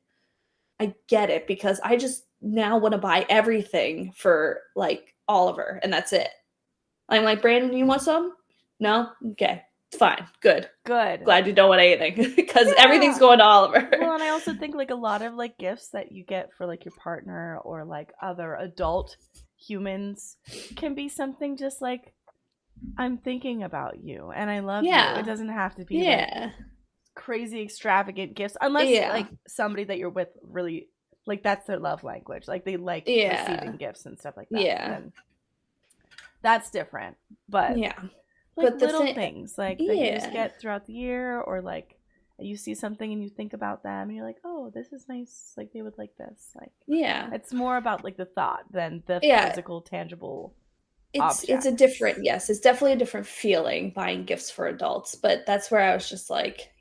I get it because I just now want to buy everything for, like, Oliver, and that's it. I'm like, Brandon, you want some? No? Okay. Fine. Good. Glad you don't want anything because everything's going to Oliver. Well, and I also think, like, a lot of, like, gifts that you get for, like, your partner or, like, other adult humans can be something just like, I'm thinking about you and I love you. It doesn't have to be like crazy extravagant gifts unless like somebody that you're with really, like, that's their love language. Like, they like receiving gifts and stuff like that. And that's different. But like, but little things like that you just get throughout the year, or like you see something and you think about them and you're like, oh, this is nice, like they would like this. Like, it's more about, like, the thought than the physical, tangible object. It's a different, it's definitely a different feeling buying gifts for adults. But that's where I was just like,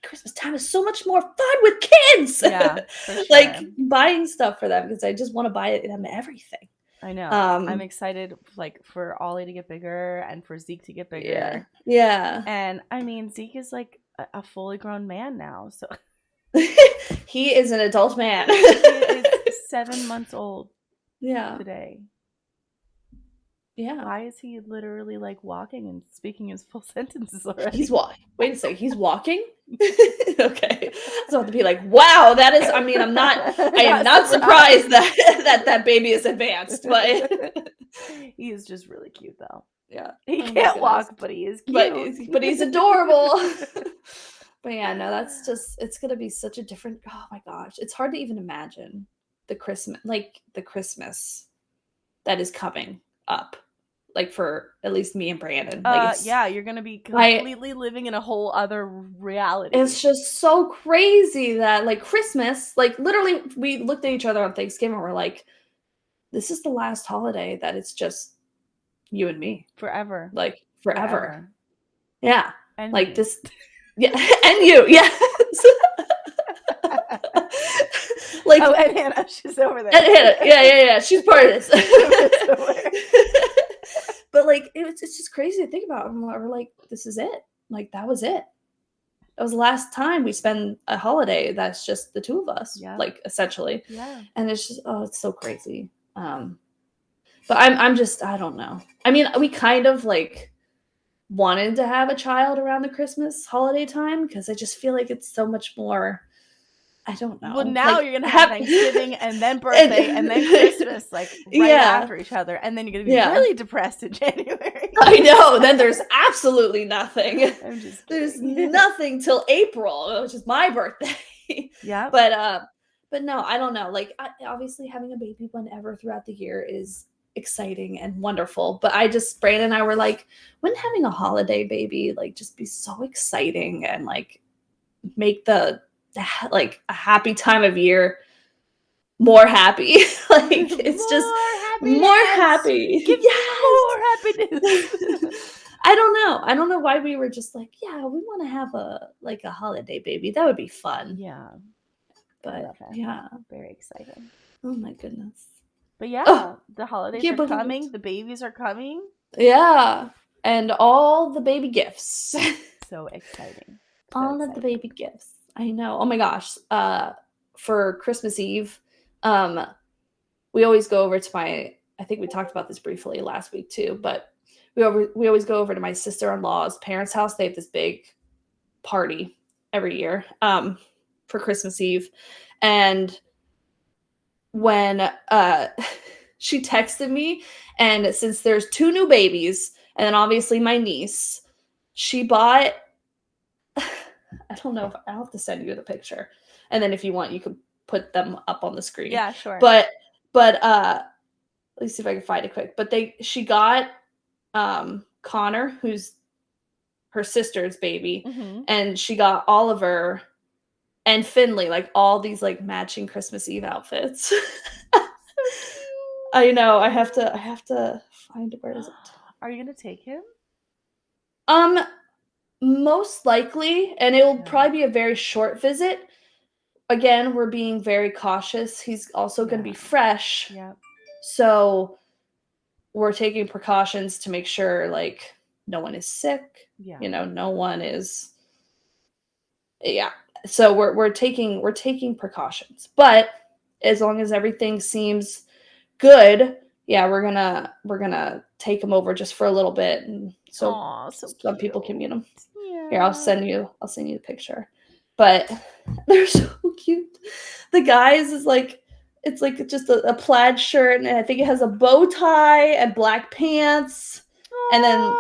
Christmas time is so much more fun with kids. For sure. Like, buying stuff for them, because I just want to buy them everything. I know. I'm excited, like, for Ollie to get bigger and for Zeke to get bigger. Yeah. And I mean, Zeke is like a fully grown man now, so he is an adult man. He is 7 months old. Today. Yeah. Why is he literally, like, walking and speaking his full sentences already? He's walking. Wait a second. He's walking? Okay. So I have to be like, wow, that is, I mean, I am not surprised that baby is advanced, but he is just really cute, though. Yeah. He can't walk, but he is cute. But he's adorable. But yeah, no, that's just, it's going to be such a different, oh my gosh. It's hard to even imagine the Christmas that is coming up, like, for at least me and Brandon. Like, you're gonna be completely living in a whole other reality. It's just so crazy that, like, Christmas, like, literally we looked at each other on Thanksgiving and we're like, this is the last holiday that it's just you and me forever. Like, forever. Yeah. And like me. This and you. Yes. Like, oh, and Hannah, she's over there. And Hannah, yeah, she's part of this. But, like, it's just crazy to think about. We're like, this is it. Like, that was it. That was the last time we spend a holiday that's just the two of us, like, essentially. Yeah. And it's just, it's so crazy. But I'm just, I don't know. I mean, we kind of, like, wanted to have a child around the Christmas holiday time because I just feel like it's so much more. I don't know. Well, now, like, you're going to have Thanksgiving and then birthday and then Christmas, like, right after each other. And then you're going to be really depressed in January. I know. Then there's absolutely nothing. I'm just There's nothing till April, which is my birthday. Yeah. But no, I don't know. Like, obviously having a baby whenever throughout the year is exciting and wonderful. But Brandon and I were like, wouldn't having a holiday baby, like, just be so exciting and, like, make like a happy time of year more happy. Like, it's just more happy. Give more happiness. I don't know why we were just like, we want to have a holiday baby. That would be fun. Yeah. But very exciting. Oh my goodness. But the holidays are coming. The babies are coming. Yeah. And all the baby gifts. So exciting. All of the baby gifts. I know. Oh my gosh. For Christmas Eve, we always go over to I think we talked about this briefly last week too, but we always go over to my sister-in-law's parents' house. They have this big party every year for Christmas Eve. And when she texted me, and since there's 2 new babies And then obviously my niece, she bought, I don't know if I'll have to send you the picture. And then if you want, you can put them up on the screen. Yeah, sure. But let me see if I can find it quick. But she got Connor, who's her sister's baby, and she got Oliver and Finley, like all these like matching Christmas Eve outfits. So I know. I have to find, where is it? Are you gonna take him? Most likely, and it will probably be a very short visit. Again, we're being very cautious. He's also going to be fresh. Yeah. So we're taking precautions to make sure like no one is sick. Yeah. No one is. Yeah. So we're taking precautions. But as long as everything seems good, yeah, we're gonna take him over just for a little bit, and so some people can meet him. Yeah. Here, I'll send you the picture. But they're so cute. The guy's is like, it's like just a plaid shirt, and I think it has a bow tie and black pants. And then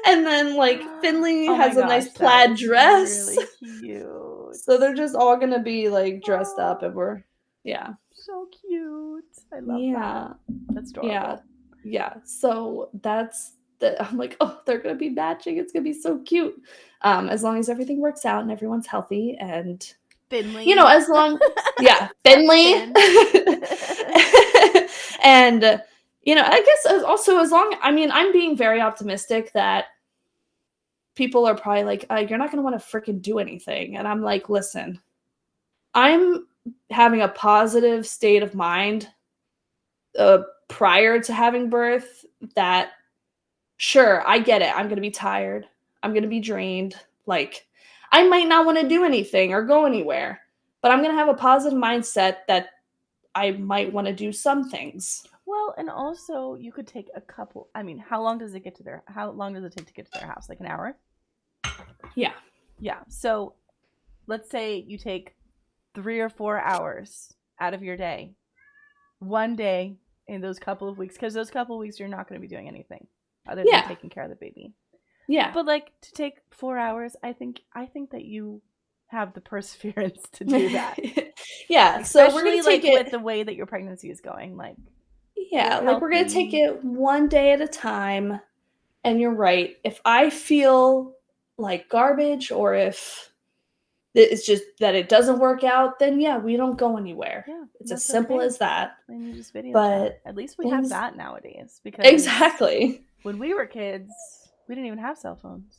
and then like Finley has a nice plaid dress. Really cute. So they're just all gonna be like dressed up, and we're so cute. I love that. That's adorable. Yeah. So I'm like, oh, they're gonna be matching. It's gonna be so cute. As long as everything works out and everyone's healthy, and Finley, as long Finley, and I guess also as long. I mean, I'm being very optimistic that people are probably like, you're not gonna want to freaking do anything, and I'm like, listen, I'm having a positive state of mind prior to having birth. That sure, I get it. I'm going to be tired. I'm going to be drained. Like, I might not want to do anything or go anywhere, but I'm going to have a positive mindset that I might want to do some things. Well, and also you could take a couple. I mean, how long does it take to get to their house? Like an hour? Yeah. Yeah. So let's say you take 3 or 4 hours out of your day, one day in those couple of weeks, because those couple of weeks you're not going to be doing anything other than taking care of the baby. Yeah. But like, to take 4 hours, I think that you have the perseverance to do that. Yeah. Especially, so we're gonna take it with the way that your pregnancy is going. Like, like we're gonna take it one day at a time. And you're right. If I feel like garbage, or if it's just that it doesn't work out, then we don't go anywhere. Yeah, it's as simple as that. And you just video but chat. At least we have that nowadays. Because exactly. When we were kids, we didn't even have cell phones.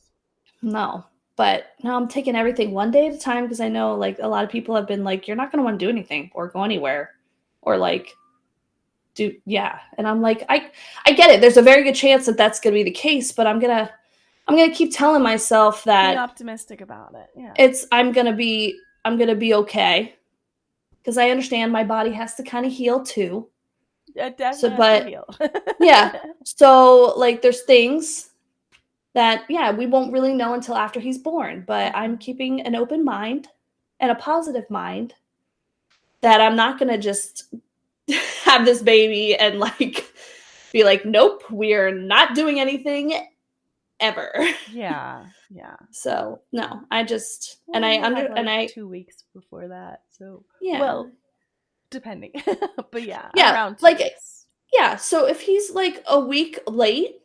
No. But now I'm taking everything one day at a time, because I know like a lot of people have been like, you're not going to want to do anything or go anywhere or like and I'm like, I get it. There's a very good chance that that's going to be the case, but I'm going to keep telling myself that be optimistic about it. Yeah. I'm going to be okay, because I understand my body has to kind of heal too. It definitely has to heal. Yeah. So like there's things that we won't really know until after he's born, but I'm keeping an open mind and a positive mind that I'm not going to just have this baby and like be like, nope, we're not doing anything ever. Yeah. So no, I just and I 2 weeks before that. So yeah. Well, depending, but around 2 weeks. Yeah. So if he's like a week late,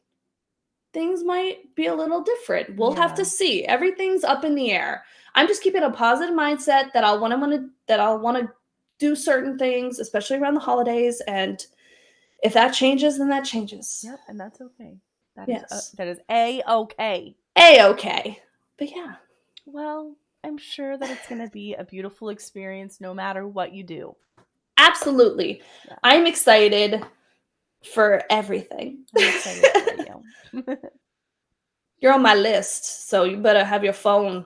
things might be a little different. We'll have to see. Everything's up in the air. I'm just keeping a positive mindset that I'll want to do certain things, especially around the holidays. And if that changes, then that changes. Yep, and that's okay. That is A-okay. A-okay. But yeah. Well, I'm sure that it's going to be a beautiful experience no matter what you do. Absolutely. Yeah. I'm excited for everything. I'm excited for you. You're on my list, so you better have your phone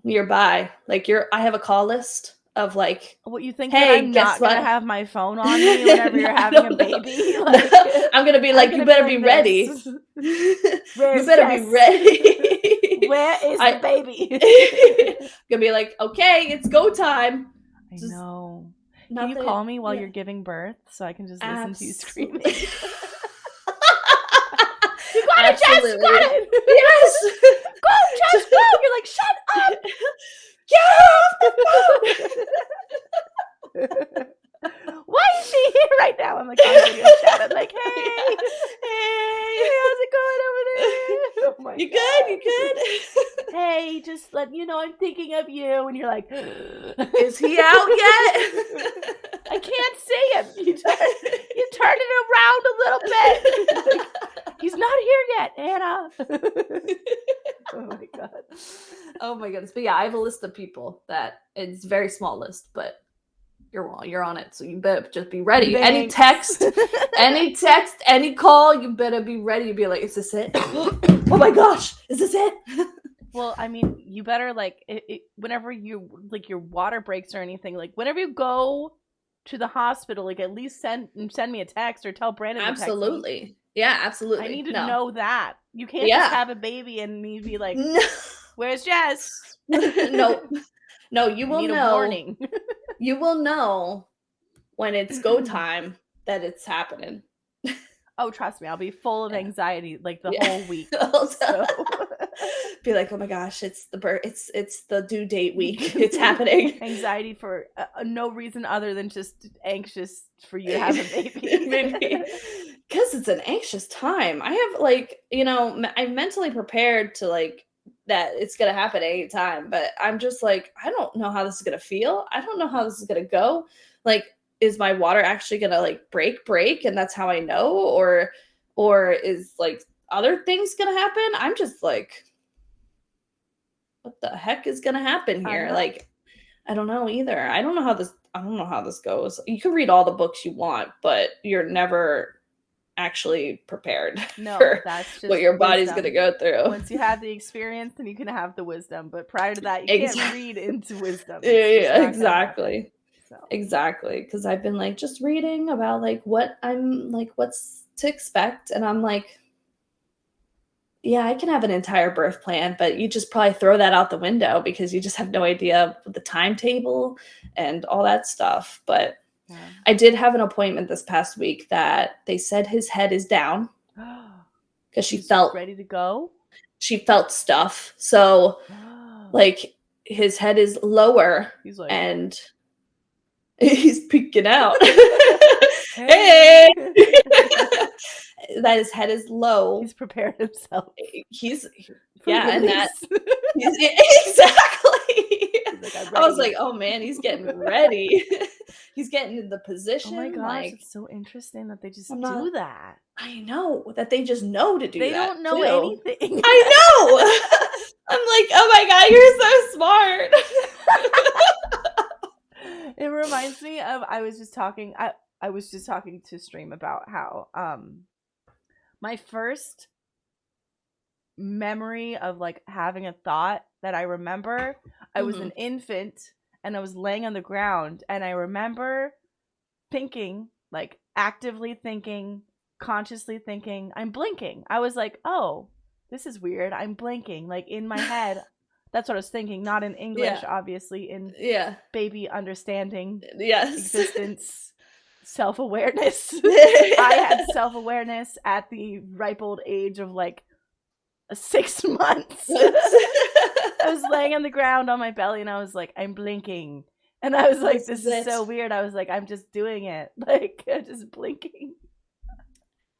nearby. Like I have a call list of like, what you think, hey, that I'm not gonna have my phone on me whenever you're having a baby? Like, I'm gonna be like, you better be ready. You better be ready. Where is the baby? Gonna be like, okay, it's go time. I know. Can you call me while you're giving birth so I can just listen to you screaming? it, Jess! You Absolutely. got it! Yes! Go, Jess, go! You're like, shut up! Get her off the phone! Why is she here right now? I'm like on video chat. I'm like, hey, Yeah. Hey, how's it going over there? Oh my you God. good? You good? Hey, just let you know I'm thinking of you. And you're like, Is he out yet? I can't see him. You turn it around a little bit. Like, he's not here yet, Anna. Oh my God. Oh my goodness. But yeah, I have a list of people that it's a very small list, but you're on it, so you better just be ready. Thanks. Any text, any call, you better be ready to be like, is this it? Oh my gosh, is this it? Well, I mean, you better like whenever you like your water breaks or anything, like whenever you go to the hospital, like at least send me a text or tell Brandon to text me. Absolutely. Yeah, absolutely. I need to know that. You can't just have a baby and me be like, where's Jess? No, you will need know. A warning. You will know when it's go time that it's happening. Oh, trust me, I'll be full of anxiety like the whole week. So. Be like, oh my gosh, it's the due date week. It's happening. Anxiety for no reason other than just anxious for you to have a baby. Maybe because it's an anxious time. I have like, I'm mentally prepared to like that it's gonna happen anytime, but I'm just like, I don't know how this is gonna feel. I don't know how this is gonna go. Like, is my water actually gonna like break and that's how I know, or is like other things gonna happen? I'm just like, what the heck is gonna happen here? Like, I don't know either. I don't know how this goes. You can read all the books you want, but you're never actually prepared for that's just what your body's gonna go through. Once you have the experience, then you can have the wisdom. But prior to that, you can't read into wisdom. Yeah, exactly. So. Exactly. Because I've been like just reading about like what I'm like, what's to expect, and I'm like, yeah, I can have an entire birth plan, but you just probably throw that out the window because you just have no idea the timetable and all that stuff. But I did have an appointment this past week that they said his head is down because she felt ready to go. She felt stuff. So like his head is lower. He's like, and he's peeking out. Hey. That his head is low. He's prepared himself. And that exactly. Like, I was like, oh man, he's getting ready. He's getting in the position. Oh my gosh, like, it's so interesting that they just do that. I know that they just know to do that. They don't know anything. I know. I'm like, oh my god, you're so smart. It reminds me of I was just talking to Stream about how my first memory of like having a thought that I remember, I was an infant and I was laying on the ground and I remember thinking, like actively thinking, consciously thinking, I'm blinking. I was like, oh, this is weird. I'm blinking. Like in my head, that's what I was thinking, not in English, obviously, in baby understanding, existence, self-awareness. I had self-awareness at the ripe old age of like 6 months. I was laying on the ground on my belly and I was like, I'm blinking. And I was like, this is so weird. I was like, I'm just doing it. Like, I'm just blinking.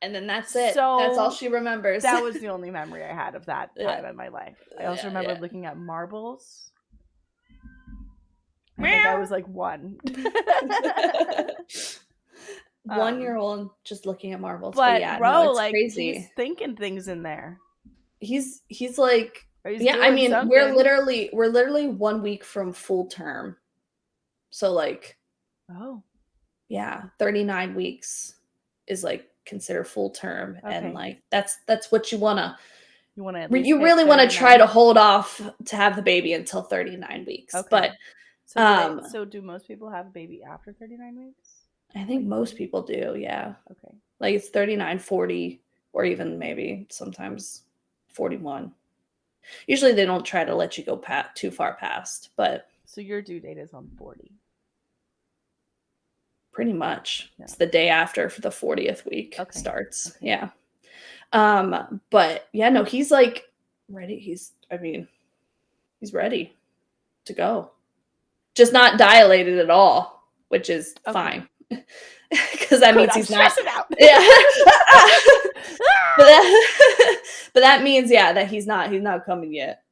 And then that's it. So that's all she remembers. That was the only memory I had of that time in my life. I also remember looking at marbles. I think I was like 1. 1-year-old just looking at marbles. But yeah, bro, no, it's like crazy. He's thinking things in there. He's like, I mean, something. we're literally 1 week from full term. So like, 39 weeks is like considered full term. Okay. And like, that's what you really want to try to hold off to have the baby until 39 weeks. Okay. But so do most people have a baby after 39 weeks? I think most people do. Yeah. Okay. Like it's 39, 40, or even maybe sometimes 41. Usually they don't try to let you go too far past, but. So your due date is on 40. Pretty much. Yeah. It's the day after for the 40th week starts. Okay. Yeah. But yeah, no, he's like ready. He's ready to go. Just not dilated at all, which is fine. Because that means he's not. Yeah. but that means, yeah, that he's not coming yet.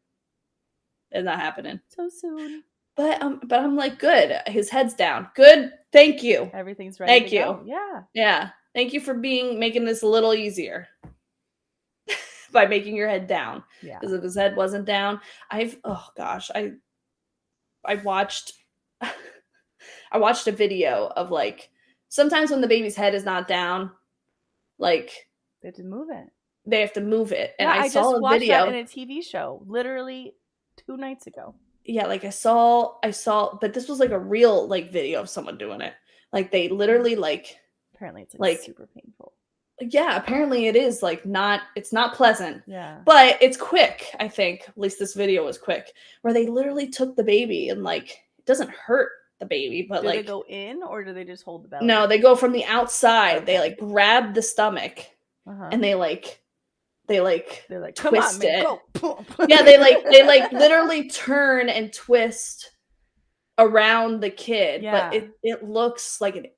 It's not happening. So soon. But I'm like, good. His head's down. Good. Thank you. Everything's ready. Thank you. Go. Yeah. Yeah. Thank you for making this a little easier by making your head down. Yeah. Because if his head wasn't down, I watched I watched a video of like sometimes when the baby's head is not down, like they have to move it. They have to move it. And yeah, I saw just a watched video that in a TV show literally 2 nights ago. Yeah, like I saw, but this was like a real like video of someone doing it. Like they literally like apparently it's like super painful. Yeah, apparently it is like it's not pleasant. Yeah. But it's quick, I think. At least this video was quick. Where they literally took the baby and like it doesn't hurt the baby, but do like they go in or do they just hold the belly? No, they go from the outside. Okay. They like grab the stomach and they they're like twist on, man, it. Go. Yeah, they literally turn and twist around the kid, but it looks like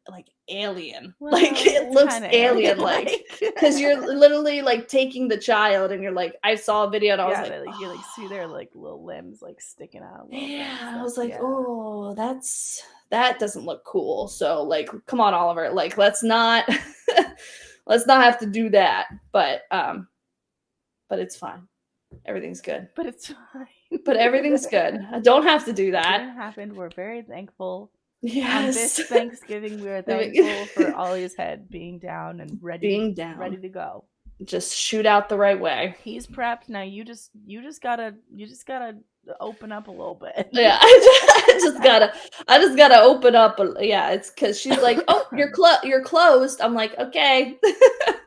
alien. Well, like it looks alien like because you're literally like taking the child and you're like, I saw a video and I was like, you like see their like little limbs like sticking out. Yeah, I was like, oh, that doesn't look cool. So like, come on, Oliver, like let's not have to do that. But it's fine. Everything's good. But it's fine. But everything's good. I don't have to do that. It happened. We're very thankful. Yes. On this Thanksgiving, we are thankful for Ollie's head being down and ready to go. Just shoot out the right way. He's prepped. Now you just gotta open up a little bit. Yeah, I just gotta open up. Yeah, it's because she's like, oh, you're closed. I'm like, okay.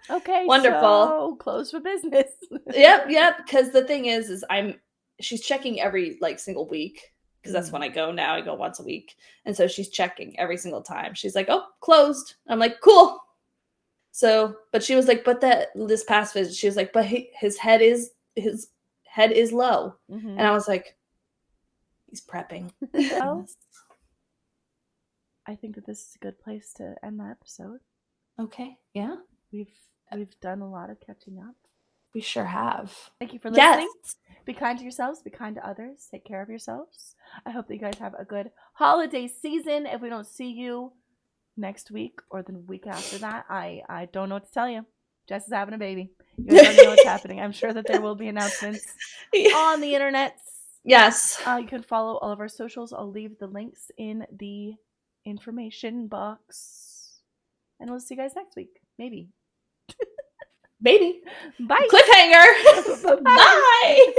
Okay, wonderful. So closed for business. Yep. Because the thing is she's checking every like single week because that's when I go now. I go once a week, and so she's checking every single time. She's like, oh, closed. I'm like, cool. So, but she was like, but this past visit, she was like, but his head is low, and I was like, he's prepping. Well, I think that this is a good place to end the episode. Okay. Yeah. We've done a lot of catching up. We sure have. Thank you for listening. Yes. Be kind to yourselves. Be kind to others. Take care of yourselves. I hope that you guys have a good holiday season. If we don't see you next week or the week after that, I don't know what to tell you. Jess is having a baby. You guys don't know what's happening. I'm sure that there will be announcements on the internet. Yes. You can follow all of our socials. I'll leave the links in the information box. And we'll see you guys next week. Maybe. Maybe. Bye. Cliffhanger. Bye.